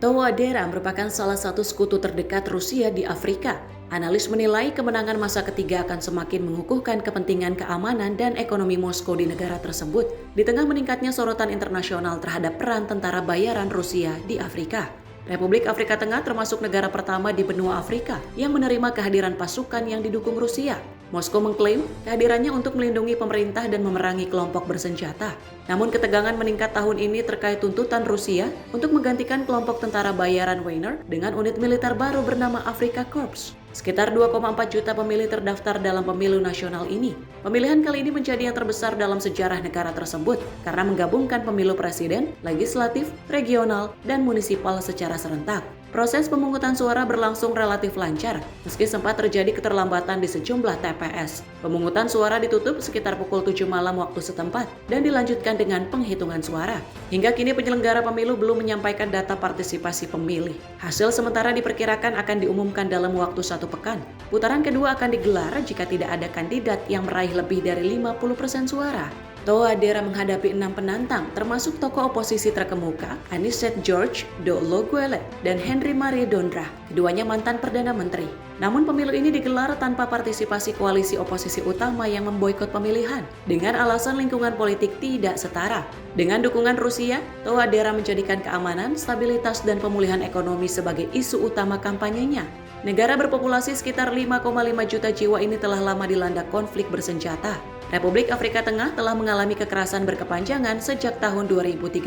Touadera merupakan salah satu sekutu terdekat Rusia di Afrika. Analis menilai kemenangan masa ketiga akan semakin mengukuhkan kepentingan keamanan dan ekonomi Moskow di negara tersebut di tengah meningkatnya sorotan internasional terhadap peran tentara bayaran Rusia di Afrika. Republik Afrika Tengah termasuk negara pertama di benua Afrika yang menerima kehadiran pasukan yang didukung Rusia. Moskow mengklaim kehadirannya untuk melindungi pemerintah dan memerangi kelompok bersenjata. Namun ketegangan meningkat tahun ini terkait tuntutan Rusia untuk menggantikan kelompok tentara bayaran Wagner dengan unit militer baru bernama Afrika Korps. Sekitar 2,4 juta pemilih terdaftar dalam pemilu nasional ini. Pemilihan kali ini menjadi yang terbesar dalam sejarah negara tersebut karena menggabungkan pemilu presiden, legislatif, regional, dan munisipal secara serentak. Proses pemungutan suara berlangsung relatif lancar, meski sempat terjadi keterlambatan di sejumlah TPS. Pemungutan suara ditutup sekitar pukul 7 malam waktu setempat dan dilanjutkan dengan penghitungan suara. Hingga kini penyelenggara pemilu belum menyampaikan data partisipasi pemilih. Hasil sementara diperkirakan akan diumumkan dalam waktu 1 pekan. Putaran kedua akan digelar jika tidak ada kandidat yang meraih lebih dari 50% suara. Touadera menghadapi 6 penantang, termasuk tokoh oposisi terkemuka, Anicet George Dologuele dan Henry Marie Dondra, keduanya mantan Perdana Menteri. Namun pemilu ini digelar tanpa partisipasi koalisi oposisi utama yang memboikot pemilihan, dengan alasan lingkungan politik tidak setara. Dengan dukungan Rusia, Touadera menjadikan keamanan, stabilitas, dan pemulihan ekonomi sebagai isu utama kampanyenya. Negara berpopulasi sekitar 5,5 juta jiwa ini telah lama dilanda konflik bersenjata. Republik Afrika Tengah telah mengalami kekerasan berkepanjangan sejak tahun 2013.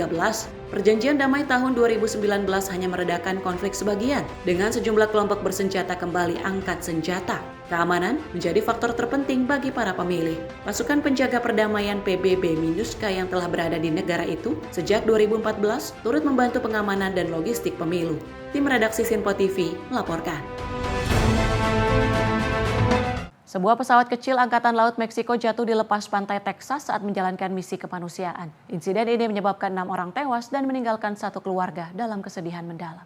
Perjanjian damai tahun 2019 hanya meredakan konflik sebagian, dengan sejumlah kelompok bersenjata kembali angkat senjata. Keamanan menjadi faktor terpenting bagi para pemilih. Pasukan penjaga perdamaian PBB MINUSCA yang telah berada di negara itu sejak 2014 turut membantu pengamanan dan logistik pemilu. Tim redaksi Sinpo TV melaporkan. Sebuah pesawat kecil Angkatan Laut Meksiko jatuh di lepas pantai Texas saat menjalankan misi kemanusiaan. Insiden ini menyebabkan 6 orang tewas dan meninggalkan 1 keluarga dalam kesedihan mendalam.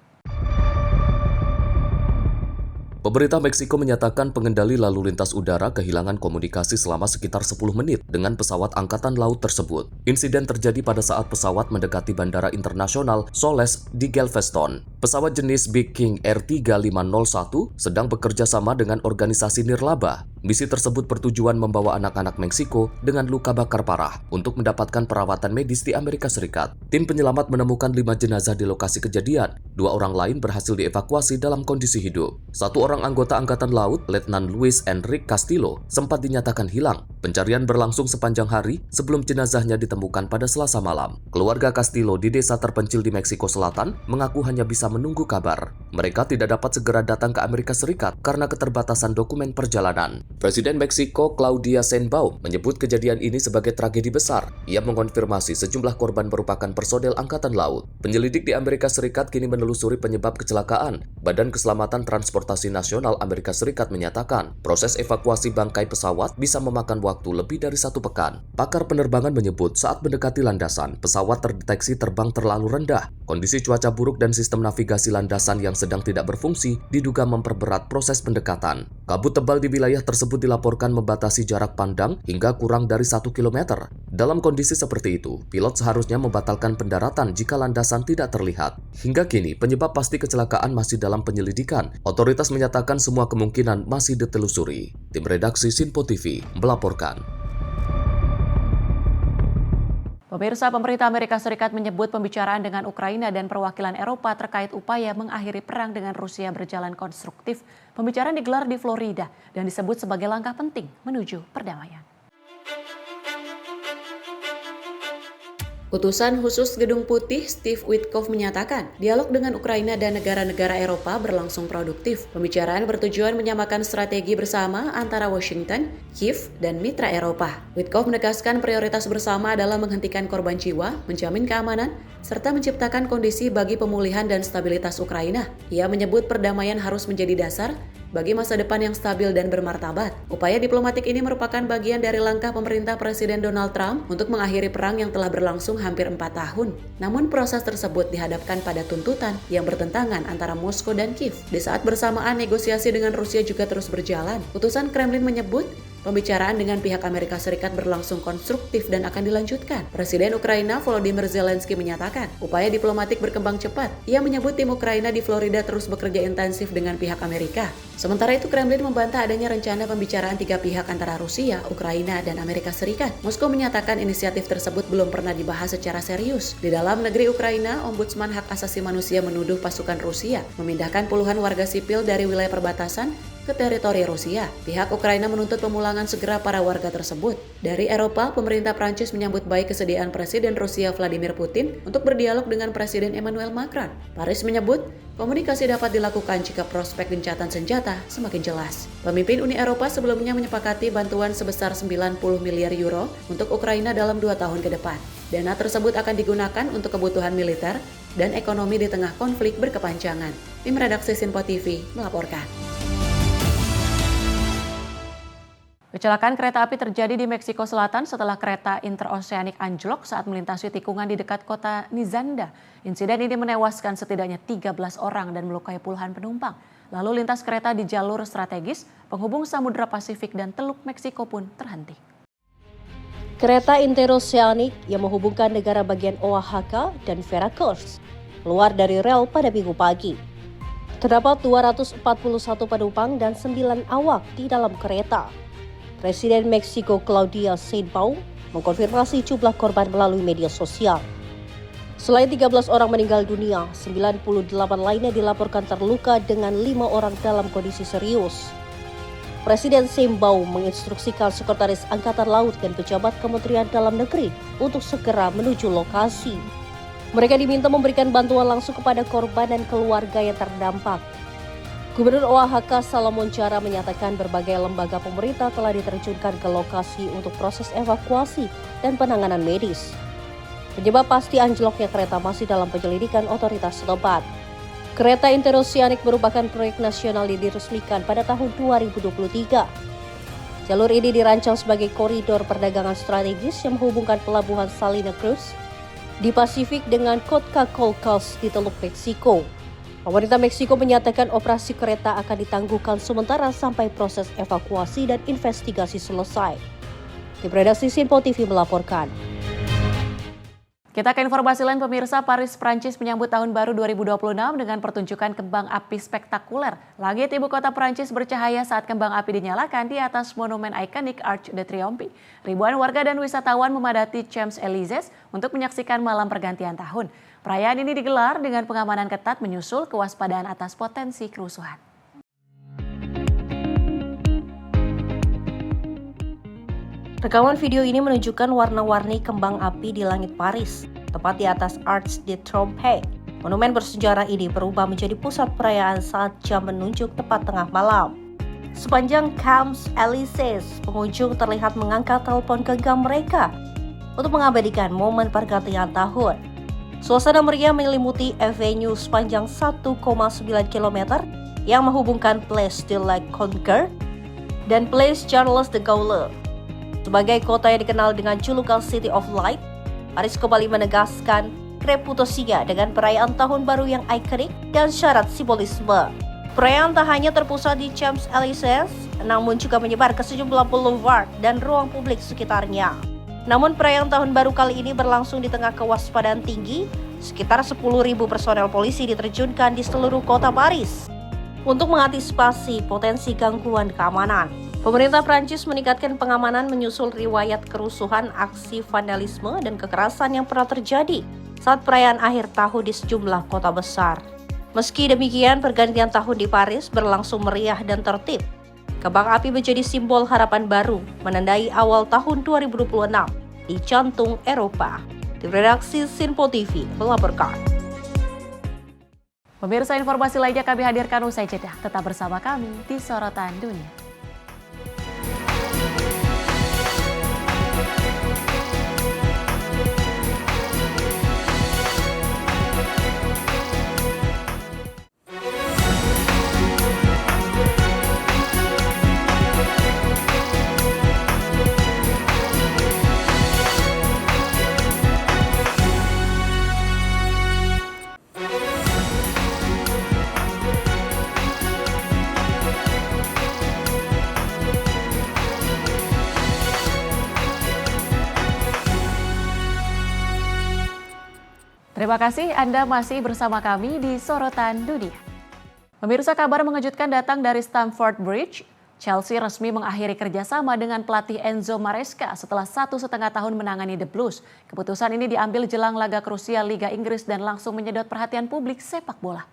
Pemerintah Meksiko menyatakan pengendali lalu lintas udara kehilangan komunikasi selama sekitar 10 menit dengan pesawat Angkatan Laut tersebut. Insiden terjadi pada saat pesawat mendekati Bandara Internasional Soles di Galveston. Pesawat jenis Big King Air 3501 sedang bekerja sama dengan organisasi nirlaba. Misi tersebut bertujuan membawa anak-anak Meksiko dengan luka bakar parah untuk mendapatkan perawatan medis di Amerika Serikat. Tim penyelamat menemukan 5 jenazah di lokasi kejadian. 2 orang lain berhasil dievakuasi dalam kondisi hidup. 1 orang anggota Angkatan Laut, Letnan Luis Enrique Castillo, sempat dinyatakan hilang. Pencarian berlangsung sepanjang hari sebelum jenazahnya ditemukan pada Selasa malam. Keluarga Castillo di desa terpencil di Meksiko Selatan mengaku hanya bisa menunggu kabar. Mereka tidak dapat segera datang ke Amerika Serikat karena keterbatasan dokumen perjalanan. Presiden Meksiko Claudia Sheinbaum menyebut kejadian ini sebagai tragedi besar. Ia mengonfirmasi sejumlah korban merupakan personel Angkatan Laut. Penyelidik di Amerika Serikat kini menelusuri penyebab kecelakaan. Badan Keselamatan Transportasi Nasional Amerika Serikat menyatakan proses evakuasi bangkai pesawat bisa memakan waktu lebih dari 1 pekan. Pakar penerbangan menyebut saat mendekati landasan, pesawat terdeteksi terbang terlalu rendah. Kondisi cuaca buruk dan sistem navigasi landasan yang sedang tidak berfungsi diduga memperberat proses pendekatan. Kabut tebal di wilayah tersebut dilaporkan membatasi jarak pandang hingga kurang dari 1 km. Dalam kondisi seperti itu, pilot seharusnya membatalkan pendaratan jika landasan tidak terlihat. Hingga kini, penyebab pasti kecelakaan masih dalam penyelidikan. Otoritas menyatakan semua kemungkinan masih ditelusuri. Tim redaksi Sinpo TV melaporkan. Pemirsa, pemerintah Amerika Serikat menyebut pembicaraan dengan Ukraina dan perwakilan Eropa terkait upaya mengakhiri perang dengan Rusia berjalan konstruktif. Pembicaraan digelar di Florida dan disebut sebagai langkah penting menuju perdamaian. Utusan khusus Gedung Putih Steve Witkoff menyatakan, dialog dengan Ukraina dan negara-negara Eropa berlangsung produktif. Pembicaraan bertujuan menyamakan strategi bersama antara Washington, Kiev, dan mitra Eropa. Witkoff menegaskan prioritas bersama adalah menghentikan korban jiwa, menjamin keamanan, serta menciptakan kondisi bagi pemulihan dan stabilitas Ukraina. Ia menyebut perdamaian harus menjadi dasar bagi masa depan yang stabil dan bermartabat. Upaya diplomatik ini merupakan bagian dari langkah pemerintah Presiden Donald Trump untuk mengakhiri perang yang telah berlangsung hampir 4 tahun. Namun proses tersebut dihadapkan pada tuntutan yang bertentangan antara Moskow dan Kiev. Di saat bersamaan, negosiasi dengan Rusia juga terus berjalan. Utusan Kremlin menyebut pembicaraan dengan pihak Amerika Serikat berlangsung konstruktif dan akan dilanjutkan. Presiden Ukraina Volodymyr Zelensky menyatakan, upaya diplomatik berkembang cepat. Ia menyebut tim Ukraina di Florida terus bekerja intensif dengan pihak Amerika. Sementara itu, Kremlin membantah adanya rencana pembicaraan 3 pihak antara Rusia, Ukraina, dan Amerika Serikat. Moskow menyatakan inisiatif tersebut belum pernah dibahas secara serius. Di dalam negeri Ukraina, Ombudsman Hak Asasi Manusia menuduh pasukan Rusia memindahkan puluhan warga sipil dari wilayah perbatasan ke teritori Rusia. Pihak Ukraina menuntut pemulangan segera para warga tersebut. Dari Eropa, pemerintah Prancis menyambut baik kesediaan Presiden Rusia Vladimir Putin untuk berdialog dengan Presiden Emmanuel Macron. Paris menyebut komunikasi dapat dilakukan jika prospek gencatan senjata semakin jelas. Pemimpin Uni Eropa sebelumnya menyepakati bantuan sebesar 90 miliar euro untuk Ukraina dalam 2 tahun ke depan. Dana tersebut akan digunakan untuk kebutuhan militer dan ekonomi di tengah konflik berkepanjangan. Tim redaksi Sinpo TV melaporkan. Kecelakaan kereta api terjadi di Meksiko Selatan setelah kereta interoceanic anjlok saat melintasi tikungan di dekat kota Nizanda. Insiden ini menewaskan setidaknya 13 orang dan melukai puluhan penumpang. Lalu lintas kereta di jalur strategis penghubung Samudra Pasifik dan Teluk Meksiko pun terhenti. Kereta interoceanic yang menghubungkan negara bagian Oaxaca dan Veracruz keluar dari rel pada Minggu pagi. Terdapat 241 penumpang dan 9 awak di dalam kereta. Presiden Meksiko Claudia Sheinbaum mengkonfirmasi jumlah korban melalui media sosial. Selain 13 orang meninggal dunia, 98 lainnya dilaporkan terluka dengan 5 orang dalam kondisi serius. Presiden Sheinbaum menginstruksikan Sekretaris Angkatan Laut dan pejabat Kementerian Dalam Negeri untuk segera menuju lokasi. Mereka diminta memberikan bantuan langsung kepada korban dan keluarga yang terdampak. Gubernur Oaxaca Salomon Jara menyatakan berbagai lembaga pemerintah telah diterjunkan ke lokasi untuk proses evakuasi dan penanganan medis. Penyebab pasti anjloknya kereta masih dalam penyelidikan otoritas setempat. Kereta interoceanic merupakan proyek nasional yang diresmikan pada tahun 2023. Jalur ini dirancang sebagai koridor perdagangan strategis yang menghubungkan pelabuhan Salina Cruz di Pasifik dengan Coatzacoalcos di Teluk Meksiko. Pemerintah Meksiko menyatakan operasi kereta akan ditangguhkan sementara sampai proses evakuasi dan investigasi selesai. Tim redaksi Sinpo TV melaporkan. Kita ke informasi lain, pemirsa. Paris, Prancis menyambut tahun baru 2026 dengan pertunjukan kembang api spektakuler. Langit ibu kota Prancis bercahaya saat kembang api dinyalakan di atas monumen ikonik Arc de Triomphe. Ribuan warga dan wisatawan memadati Champs-Élysées untuk menyaksikan malam pergantian tahun. Perayaan ini digelar dengan pengamanan ketat menyusul kewaspadaan atas potensi kerusuhan. Rekaman video ini menunjukkan warna-warni kembang api di langit Paris, tepat di atas Arc de Triomphe. Monumen bersejarah ini berubah menjadi pusat perayaan saat jam menunjuk tepat tengah malam. Sepanjang Champs-Élysées, pengunjung terlihat mengangkat telepon genggam mereka untuk mengabadikan momen pergantian tahun. Suasana meriah menyelimuti avenue sepanjang 1,9 km yang menghubungkan Place de la Concorde dan Place Charles de Gaulle. Sebagai kota yang dikenal dengan julukan City of Light, Paris kembali menegaskan reputasinya dengan perayaan tahun baru yang ikonik dan syarat simbolisme. Perayaan tak hanya terpusat di Champs-Élysées, namun juga menyebar ke sejumlah boulevard dan ruang publik sekitarnya. Namun perayaan tahun baru kali ini berlangsung di tengah kewaspadaan tinggi, sekitar 10.000 personel polisi diterjunkan di seluruh kota Paris untuk mengantisipasi potensi gangguan keamanan. Pemerintah Prancis meningkatkan pengamanan menyusul riwayat kerusuhan, aksi vandalisme, dan kekerasan yang pernah terjadi saat perayaan akhir tahun di sejumlah kota besar. Meski demikian, pergantian tahun di Paris berlangsung meriah dan tertib. Kembang api menjadi simbol harapan baru, menandai awal tahun 2026 di jantung Eropa. Tim redaksi Sinpo TV melaporkan. Pemirsa, informasi lainnya kami hadirkan usai jeda. Tetap bersama kami di Sorotan Dunia. Terima kasih Anda masih bersama kami di Sorotan Dunia. Pemirsa, kabar mengejutkan datang dari Stamford Bridge. Chelsea resmi mengakhiri kerjasama dengan pelatih Enzo Maresca setelah 1,5 tahun menangani The Blues. Keputusan ini diambil jelang laga krusial Liga Inggris dan langsung menyedot perhatian publik sepak bola.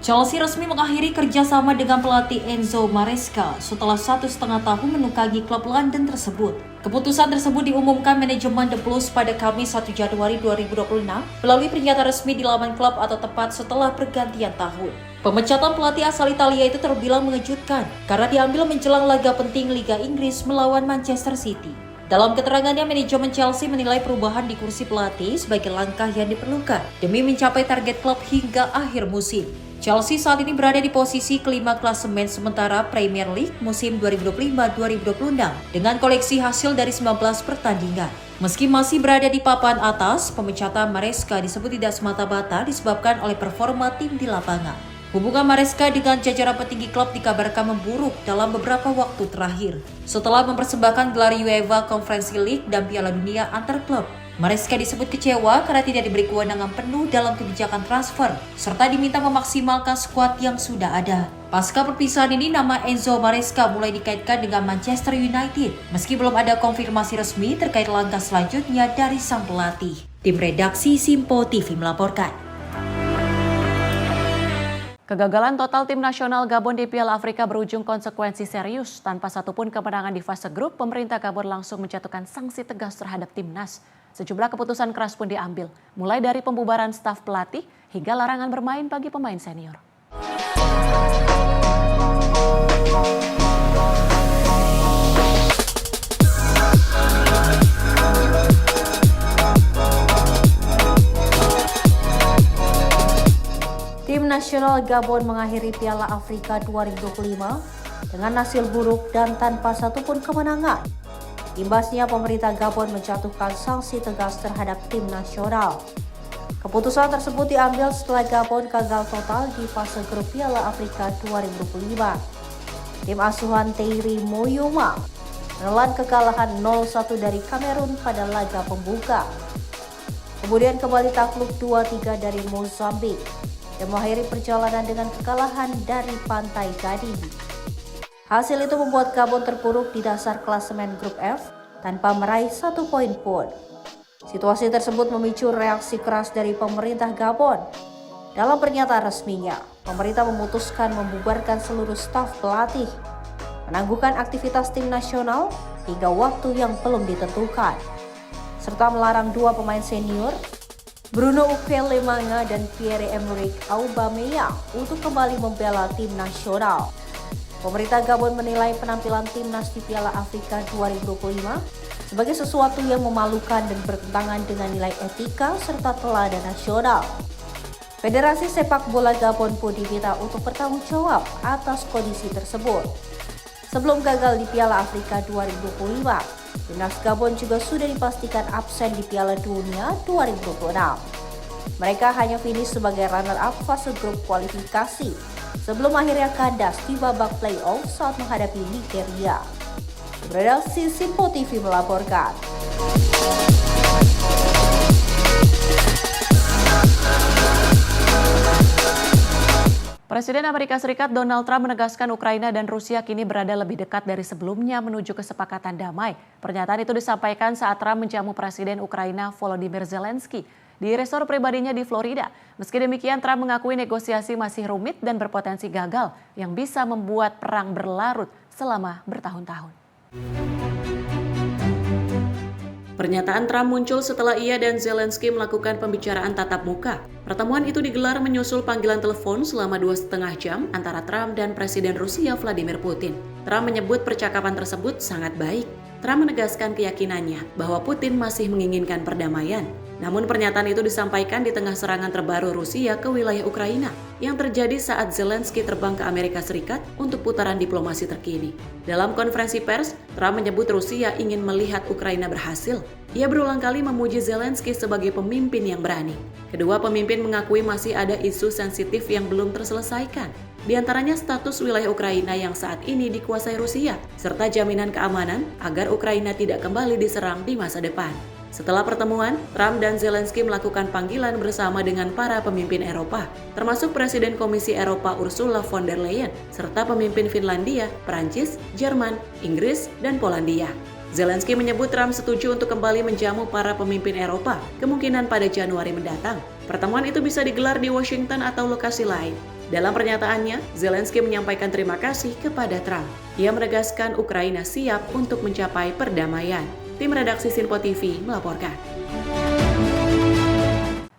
Chelsea resmi mengakhiri kerjasama dengan pelatih Enzo Maresca setelah 1,5 tahun menukangi klub London tersebut. Keputusan tersebut diumumkan manajemen The Blues pada Kamis 1 Januari 2026 melalui pernyataan resmi di laman klub atau tepat setelah pergantian tahun. Pemecatan pelatih asal Italia itu terbilang mengejutkan karena diambil menjelang laga penting Liga Inggris melawan Manchester City. Dalam keterangannya, manajemen Chelsea menilai perubahan di kursi pelatih sebagai langkah yang diperlukan demi mencapai target klub hingga akhir musim. Chelsea saat ini berada di posisi kelima klasemen sementara Premier League musim 2025-2026 dengan koleksi hasil dari 19 pertandingan. Meski masih berada di papan atas, pemecatan Maresca disebut tidak semata-mata disebabkan oleh performa tim di lapangan. Hubungan Maresca dengan jajaran petinggi klub dikabarkan memburuk dalam beberapa waktu terakhir. Setelah mempersembahkan gelar UEFA Conference League dan Piala Dunia antar klub, Maresca disebut kecewa karena tidak diberi kewenangan penuh dalam kebijakan transfer, serta diminta memaksimalkan skuad yang sudah ada. Pasca perpisahan ini, nama Enzo Maresca mulai dikaitkan dengan Manchester United, meski belum ada konfirmasi resmi terkait langkah selanjutnya dari sang pelatih. Tim redaksi Simpo TV melaporkan. Kegagalan total tim nasional Gabon di Piala Afrika berujung konsekuensi serius. Tanpa satupun kemenangan di fase grup, pemerintah Gabon langsung menjatuhkan sanksi tegas terhadap timnas. Sejumlah keputusan keras pun diambil, mulai dari pembubaran staf pelatih hingga larangan bermain bagi pemain senior. Tim nasional Gabon mengakhiri Piala Afrika 2025 dengan hasil buruk dan tanpa satupun kemenangan. Imbasnya, pemerintah Gabon menjatuhkan sanksi tegas terhadap tim nasional. Keputusan tersebut diambil setelah Gabon gagal total di fase grup Piala Afrika 2025. Tim asuhan Thierry Moyoma menelan kekalahan 0-1 dari Kamerun pada laga pembuka. Kemudian kembali takluk 2-3 dari Mozambik dan mengakhiri perjalanan dengan kekalahan dari Pantai Gading. Hasil itu membuat Gabon terpuruk di dasar klasemen grup F tanpa meraih 1 poin pun. Situasi tersebut memicu reaksi keras dari pemerintah Gabon. Dalam pernyataan resminya, pemerintah memutuskan membubarkan seluruh staf pelatih, menangguhkan aktivitas tim nasional hingga waktu yang belum ditentukan, serta melarang 2 pemain senior, Bruno Ukelemanga dan Pierre-Emerick Aubameyang, untuk kembali membela tim nasional. Pemerintah Gabon menilai penampilan timnas di Piala Afrika 2025 sebagai sesuatu yang memalukan dan bertentangan dengan nilai etika serta teladan nasional. Federasi Sepak Bola Gabon pun diminta untuk bertanggung jawab atas kondisi tersebut. Sebelum gagal di Piala Afrika 2025, timnas Gabon juga sudah dipastikan absen di Piala Dunia 2026. Mereka hanya finish sebagai runner-up fase grup kualifikasi sebelum akhirnya kandas di babak playoff saat menghadapi Nigeria. Redaksi Simpo TV melaporkan. Presiden Amerika Serikat Donald Trump menegaskan Ukraina dan Rusia kini berada lebih dekat dari sebelumnya menuju kesepakatan damai. Pernyataan itu disampaikan saat Trump menjamu Presiden Ukraina Volodymyr Zelensky di resor pribadinya di Florida. Meski demikian, Trump mengakui negosiasi masih rumit dan berpotensi gagal yang bisa membuat perang berlarut selama bertahun-tahun. Pernyataan Trump muncul setelah ia dan Zelensky melakukan pembicaraan tatap muka. Pertemuan itu digelar menyusul panggilan telepon selama 2,5 jam antara Trump dan Presiden Rusia Vladimir Putin. Trump menyebut percakapan tersebut sangat baik. Trump menegaskan keyakinannya bahwa Putin masih menginginkan perdamaian. Namun pernyataan itu disampaikan di tengah serangan terbaru Rusia ke wilayah Ukraina yang terjadi saat Zelensky terbang ke Amerika Serikat untuk putaran diplomasi terkini. Dalam konferensi pers, Trump menyebut Rusia ingin melihat Ukraina berhasil. Ia berulang kali memuji Zelensky sebagai pemimpin yang berani. Kedua pemimpin mengakui masih ada isu sensitif yang belum terselesaikan. Di antaranya status wilayah Ukraina yang saat ini dikuasai Rusia, serta jaminan keamanan agar Ukraina tidak kembali diserang di masa depan. Setelah pertemuan, Trump dan Zelensky melakukan panggilan bersama dengan para pemimpin Eropa, termasuk Presiden Komisi Eropa Ursula von der Leyen, serta pemimpin Finlandia, Prancis, Jerman, Inggris, dan Polandia. Zelensky menyebut Trump setuju untuk kembali menjamu para pemimpin Eropa, kemungkinan pada Januari mendatang. Pertemuan itu bisa digelar di Washington atau lokasi lain. Dalam pernyataannya, Zelensky menyampaikan terima kasih kepada Trump. Ia menegaskan Ukraina siap untuk mencapai perdamaian. Tim redaksi Sinpo TV melaporkan.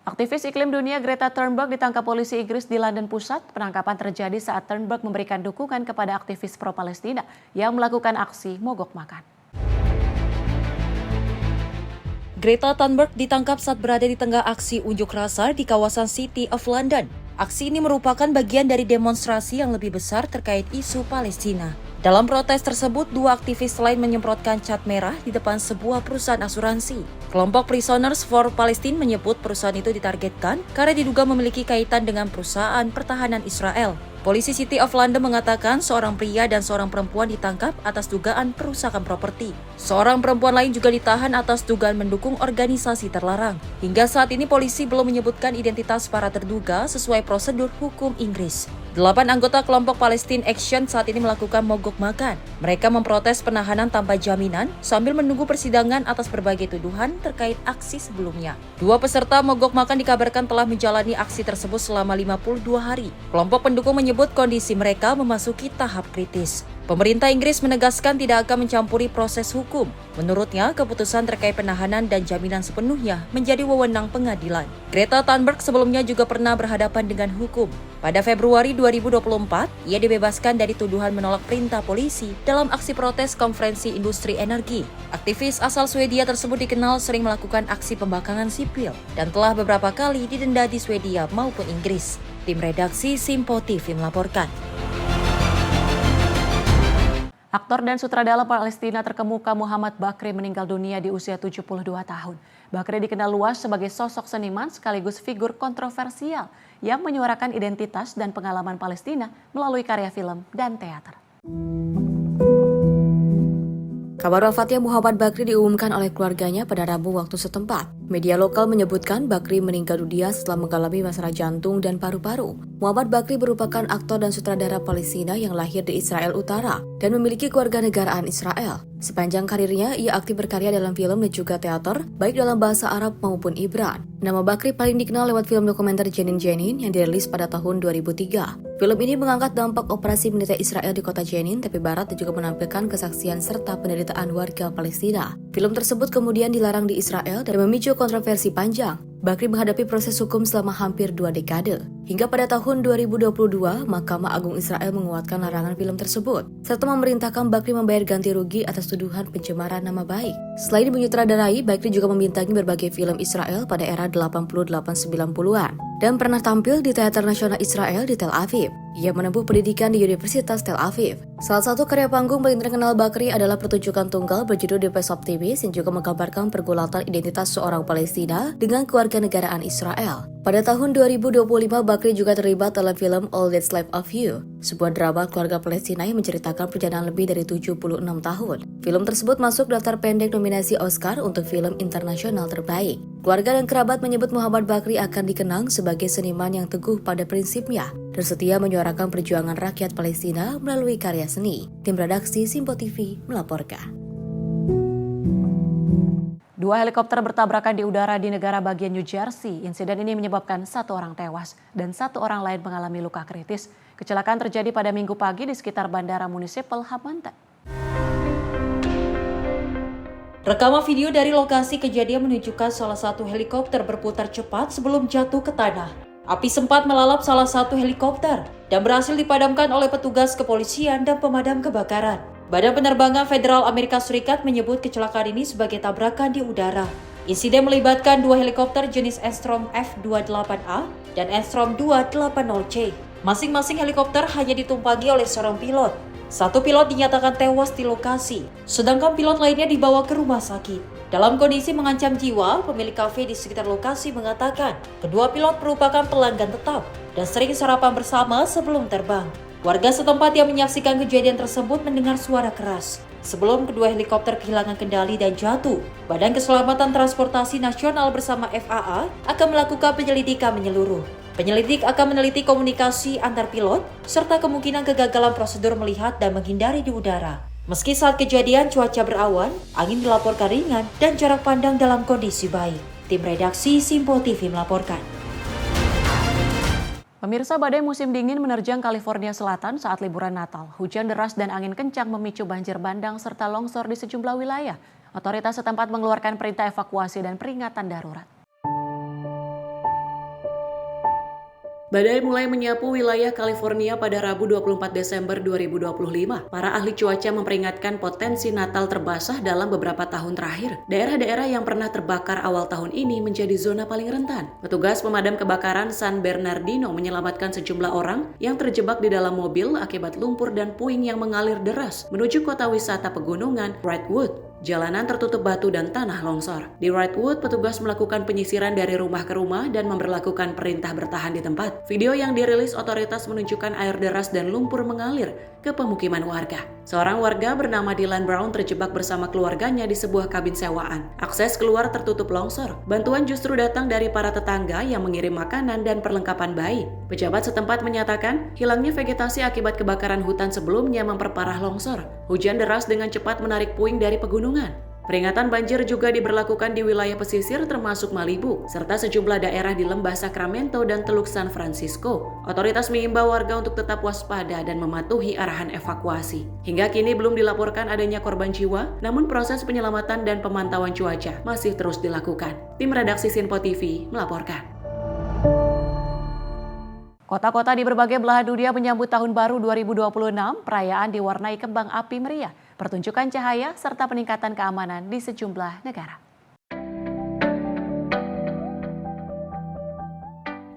Aktivis iklim dunia Greta Thunberg ditangkap polisi Inggris di London Pusat. Penangkapan terjadi saat Thunberg memberikan dukungan kepada aktivis pro-Palestina yang melakukan aksi mogok makan. Greta Thunberg ditangkap saat berada di tengah aksi unjuk rasa di kawasan City of London. Aksi ini merupakan bagian dari demonstrasi yang lebih besar terkait isu Palestina. Dalam protes tersebut, dua aktivis lain menyemprotkan cat merah di depan sebuah perusahaan asuransi. Kelompok Prisoners for Palestine menyebut perusahaan itu ditargetkan karena diduga memiliki kaitan dengan perusahaan pertahanan Israel. Polisi City of London mengatakan seorang pria dan seorang perempuan ditangkap atas dugaan perusakan properti. Seorang perempuan lain juga ditahan atas dugaan mendukung organisasi terlarang. Hingga saat ini polisi belum menyebutkan identitas para terduga sesuai prosedur hukum Inggris. 8 anggota kelompok Palestine Action saat ini melakukan mogok makan. Mereka memprotes penahanan tanpa jaminan sambil menunggu persidangan atas berbagai tuduhan terkait aksi sebelumnya. Dua peserta mogok makan dikabarkan telah menjalani aksi tersebut selama 52 hari. Kelompok pendukung menyebut kondisi mereka memasuki tahap kritis. Pemerintah Inggris menegaskan tidak akan mencampuri proses hukum. Menurutnya, keputusan terkait penahanan dan jaminan sepenuhnya menjadi wewenang pengadilan. Greta Thunberg sebelumnya juga pernah berhadapan dengan hukum. Pada Februari 2024, ia dibebaskan dari tuduhan menolak perintah polisi dalam aksi protes konferensi industri energi. Aktivis asal Swedia tersebut dikenal sering melakukan aksi pembangkangan sipil dan telah beberapa kali didenda di Swedia maupun Inggris. Tim redaksi Sinpo TV melaporkan. Aktor dan sutradara Palestina terkemuka Muhammad Bakri meninggal dunia di usia 72 tahun. Bakri dikenal luas sebagai sosok seniman sekaligus figur kontroversial yang menyuarakan identitas dan pengalaman Palestina melalui karya film dan teater. Kabar wafatnya Muhammad Bakri diumumkan oleh keluarganya pada Rabu waktu setempat. Media lokal menyebutkan Bakri meninggal dunia setelah mengalami masalah jantung dan paru-paru. Muhammad Bakri merupakan aktor dan sutradara Palestina yang lahir di Israel Utara dan memiliki kewarganegaraan Israel. Sepanjang karirnya, ia aktif berkarya dalam film dan juga teater, baik dalam bahasa Arab maupun Ibran. Nama Bakri paling dikenal lewat film dokumenter Jenin Jenin yang dirilis pada tahun 2003. Film ini mengangkat dampak operasi militer Israel di kota Jenin, tepi barat, dan juga menampilkan kesaksian serta penderitaan warga Palestina. Film tersebut kemudian dilarang di Israel dan memicu kontroversi panjang. Bakri menghadapi proses hukum selama hampir 2 dekade. Hingga pada tahun 2022, Mahkamah Agung Israel menguatkan larangan film tersebut, serta memerintahkan Bakri membayar ganti rugi atas tuduhan pencemaran nama baik. Selain menyutradarai, Bakri juga membintangi berbagai film Israel pada era 88-90-an dan pernah tampil di Teater Nasional Israel di Tel Aviv. Ia menempuh pendidikan di Universitas Tel Aviv. Salah satu karya panggung paling terkenal Bakri adalah pertunjukan tunggal berjudul The Best Optimist yang juga menggambarkan pergulatan identitas seorang Palestina dengan kewarganegaraan Israel. Pada tahun 2025, Bakri juga terlibat dalam film All That's Left of You, sebuah drama keluarga Palestina yang menceritakan perjalanan lebih dari 76 tahun. Film tersebut masuk daftar pendek nominasi Oscar untuk film internasional terbaik. Keluarga dan kerabat menyebut Muhammad Bakri akan dikenang sebagai seniman yang teguh pada prinsipnya dan setia menyuarakan perjuangan rakyat Palestina melalui karya seni. Tim redaksi Sinpo TV melaporkan. 2 helikopter bertabrakan di udara di negara bagian New Jersey. Insiden ini menyebabkan 1 orang tewas dan 1 orang lain mengalami luka kritis. Kecelakaan terjadi pada Minggu pagi di sekitar Bandara Municipal Hamilton. Rekaman video dari lokasi kejadian menunjukkan salah satu helikopter berputar cepat sebelum jatuh ke tanah. Api sempat melalap salah satu helikopter dan berhasil dipadamkan oleh petugas kepolisian dan pemadam kebakaran. Badan Penerbangan Federal Amerika Serikat menyebut kecelakaan ini sebagai tabrakan di udara. Insiden melibatkan dua helikopter jenis Aerostrom F-28A dan Aerostrom 280C. Masing-masing helikopter hanya ditumpangi oleh seorang pilot. Satu pilot dinyatakan tewas di lokasi, sedangkan pilot lainnya dibawa ke rumah sakit. Dalam kondisi mengancam jiwa, pemilik kafe di sekitar lokasi mengatakan kedua pilot merupakan pelanggan tetap dan sering sarapan bersama sebelum terbang. Warga setempat yang menyaksikan kejadian tersebut mendengar suara keras. Sebelum kedua helikopter kehilangan kendali dan jatuh, Badan Keselamatan Transportasi Nasional bersama FAA akan melakukan penyelidikan menyeluruh. Penyelidik akan meneliti komunikasi antar pilot, serta kemungkinan kegagalan prosedur melihat dan menghindari di udara. Meski saat kejadian cuaca berawan, angin dilaporkan ringan dan jarak pandang dalam kondisi baik. Tim redaksi Simpo TV melaporkan. Pemirsa, badai musim dingin menerjang California Selatan saat liburan Natal. Hujan deras dan angin kencang memicu banjir bandang serta longsor di sejumlah wilayah. Otoritas setempat mengeluarkan perintah evakuasi dan peringatan darurat. Badai mulai menyapu wilayah California pada Rabu 24 Desember 2025. Para ahli cuaca memperingatkan potensi Natal terbasah dalam beberapa tahun terakhir. Daerah-daerah yang pernah terbakar awal tahun ini menjadi zona paling rentan. Petugas pemadam kebakaran San Bernardino menyelamatkan sejumlah orang yang terjebak di dalam mobil akibat lumpur dan puing yang mengalir deras menuju kota wisata pegunungan Redwood. Jalanan tertutup batu dan tanah longsor. Di Redwood, petugas melakukan penyisiran dari rumah ke rumah dan memberlakukan perintah bertahan di tempat. Video yang dirilis otoritas menunjukkan air deras dan lumpur mengalir ke pemukiman warga. Seorang warga bernama Dylan Brown terjebak bersama keluarganya di sebuah kabin sewaan. Akses keluar tertutup longsor. Bantuan justru datang dari para tetangga yang mengirim makanan dan perlengkapan bayi. Pejabat setempat menyatakan hilangnya vegetasi akibat kebakaran hutan sebelumnya memperparah longsor. Hujan deras dengan cepat menarik puing dari pegunungan. Peringatan banjir juga diberlakukan di wilayah pesisir termasuk Malibu, serta sejumlah daerah di lembah Sacramento dan Teluk San Francisco. Otoritas mengimbau warga untuk tetap waspada dan mematuhi arahan evakuasi. Hingga kini belum dilaporkan adanya korban jiwa, namun proses penyelamatan dan pemantauan cuaca masih terus dilakukan. Tim redaksi Simpo TV melaporkan. Kota-kota di berbagai belahan dunia menyambut Tahun Baru 2026, perayaan diwarnai kembang api meriah, pertunjukan cahaya, serta peningkatan keamanan di sejumlah negara.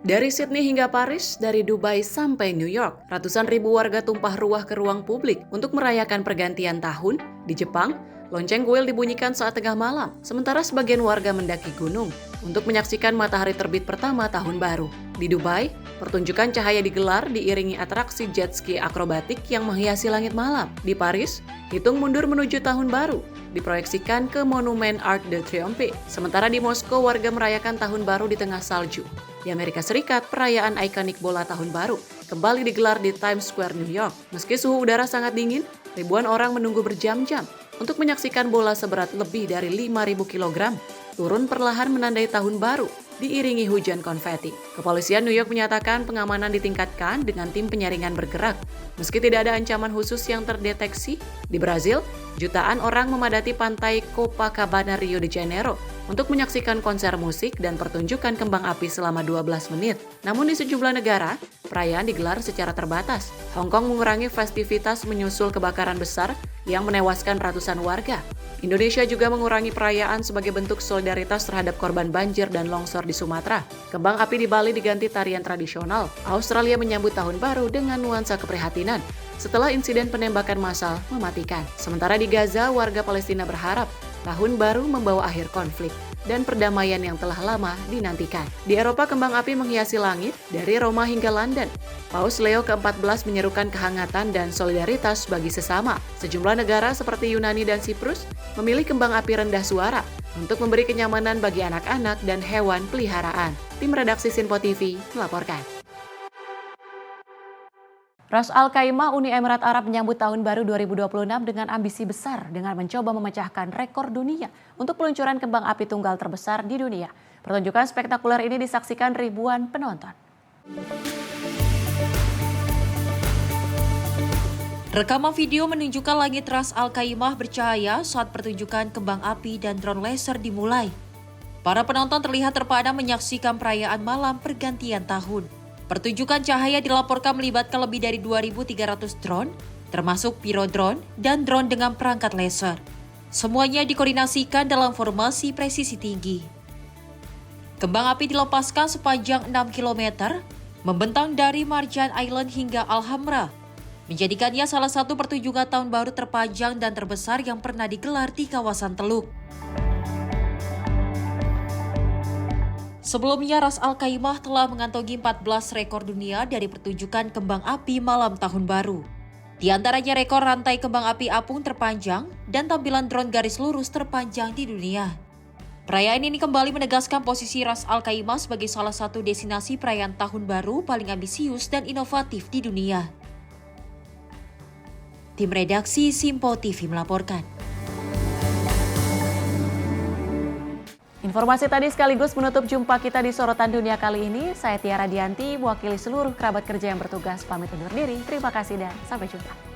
Dari Sydney hingga Paris, dari Dubai sampai New York, ratusan ribu warga tumpah ruah ke ruang publik untuk merayakan pergantian tahun. Di Jepang, lonceng kuil dibunyikan saat tengah malam, sementara sebagian warga mendaki gunung untuk menyaksikan matahari terbit pertama tahun baru. Di Dubai, pertunjukan cahaya digelar diiringi atraksi jet ski akrobatik yang menghiasi langit malam. Di Paris, hitung mundur menuju tahun baru diproyeksikan ke Monumen Arc de Triomphe. Sementara di Moskow, warga merayakan tahun baru di tengah salju. Di Amerika Serikat, perayaan ikonik bola tahun baru kembali digelar di Times Square, New York. Meski suhu udara sangat dingin, ribuan orang menunggu berjam-jam untuk menyaksikan bola seberat lebih dari 5.000 kg turun perlahan menandai tahun baru diiringi hujan konfeti. Kepolisian New York menyatakan pengamanan ditingkatkan dengan tim penyaringan bergerak. Meski tidak ada ancaman khusus yang terdeteksi, di Brazil, jutaan orang memadati pantai Copacabana, Rio de Janeiro untuk menyaksikan konser musik dan pertunjukan kembang api selama 12 menit. Namun di sejumlah negara, perayaan digelar secara terbatas. Hong Kong mengurangi festivitas menyusul kebakaran besar yang menewaskan ratusan warga. Indonesia juga mengurangi perayaan sebagai bentuk solidaritas terhadap korban banjir dan longsor di Sumatera. Kembang api di Bali diganti tarian tradisional. Australia menyambut tahun baru dengan nuansa keprihatinan setelah insiden penembakan massal mematikan. Sementara di Gaza, warga Palestina berharap tahun baru membawa akhir konflik dan perdamaian yang telah lama dinantikan. Di Eropa, kembang api menghiasi langit dari Roma hingga London. Paus Leo ke-14 menyerukan kehangatan dan solidaritas bagi sesama. Sejumlah negara seperti Yunani dan Siprus memilih kembang api rendah suara untuk memberi kenyamanan bagi anak-anak dan hewan peliharaan. Tim redaksi Simpo TV melaporkan. Ras Al Khaimah, Uni Emirat Arab menyambut Tahun Baru 2026 dengan ambisi besar dengan mencoba memecahkan rekor dunia untuk peluncuran kembang api tunggal terbesar di dunia. Pertunjukan spektakuler ini disaksikan ribuan penonton. Rekaman video menunjukkan langit Ras Al Khaimah bercahaya saat pertunjukan kembang api dan drone laser dimulai. Para penonton terlihat terpana menyaksikan perayaan malam pergantian tahun. Pertunjukan cahaya dilaporkan melibatkan lebih dari 2.300 drone, termasuk piro drone dan drone dengan perangkat laser. Semuanya dikoordinasikan dalam formasi presisi tinggi. Kembang api dilepaskan sepanjang 6 km, membentang dari Marjan Island hingga Alhambra, menjadikannya salah satu pertunjukan tahun baru terpanjang dan terbesar yang pernah digelar di kawasan Teluk. Sebelumnya, Ras Al Khaimah telah mengantongi 14 rekor dunia dari pertunjukan kembang api malam tahun baru. Di antaranya rekor rantai kembang api apung terpanjang dan tampilan drone garis lurus terpanjang di dunia. Perayaan ini kembali menegaskan posisi Ras Al Khaimah sebagai salah satu destinasi perayaan tahun baru paling ambisius dan inovatif di dunia. Tim redaksi Simpo TV melaporkan. Informasi tadi sekaligus menutup jumpa kita di Sorotan Dunia kali ini. Saya Tiara Dianti, mewakili seluruh kerabat kerja yang bertugas, pamit undur diri. Terima kasih dan sampai jumpa.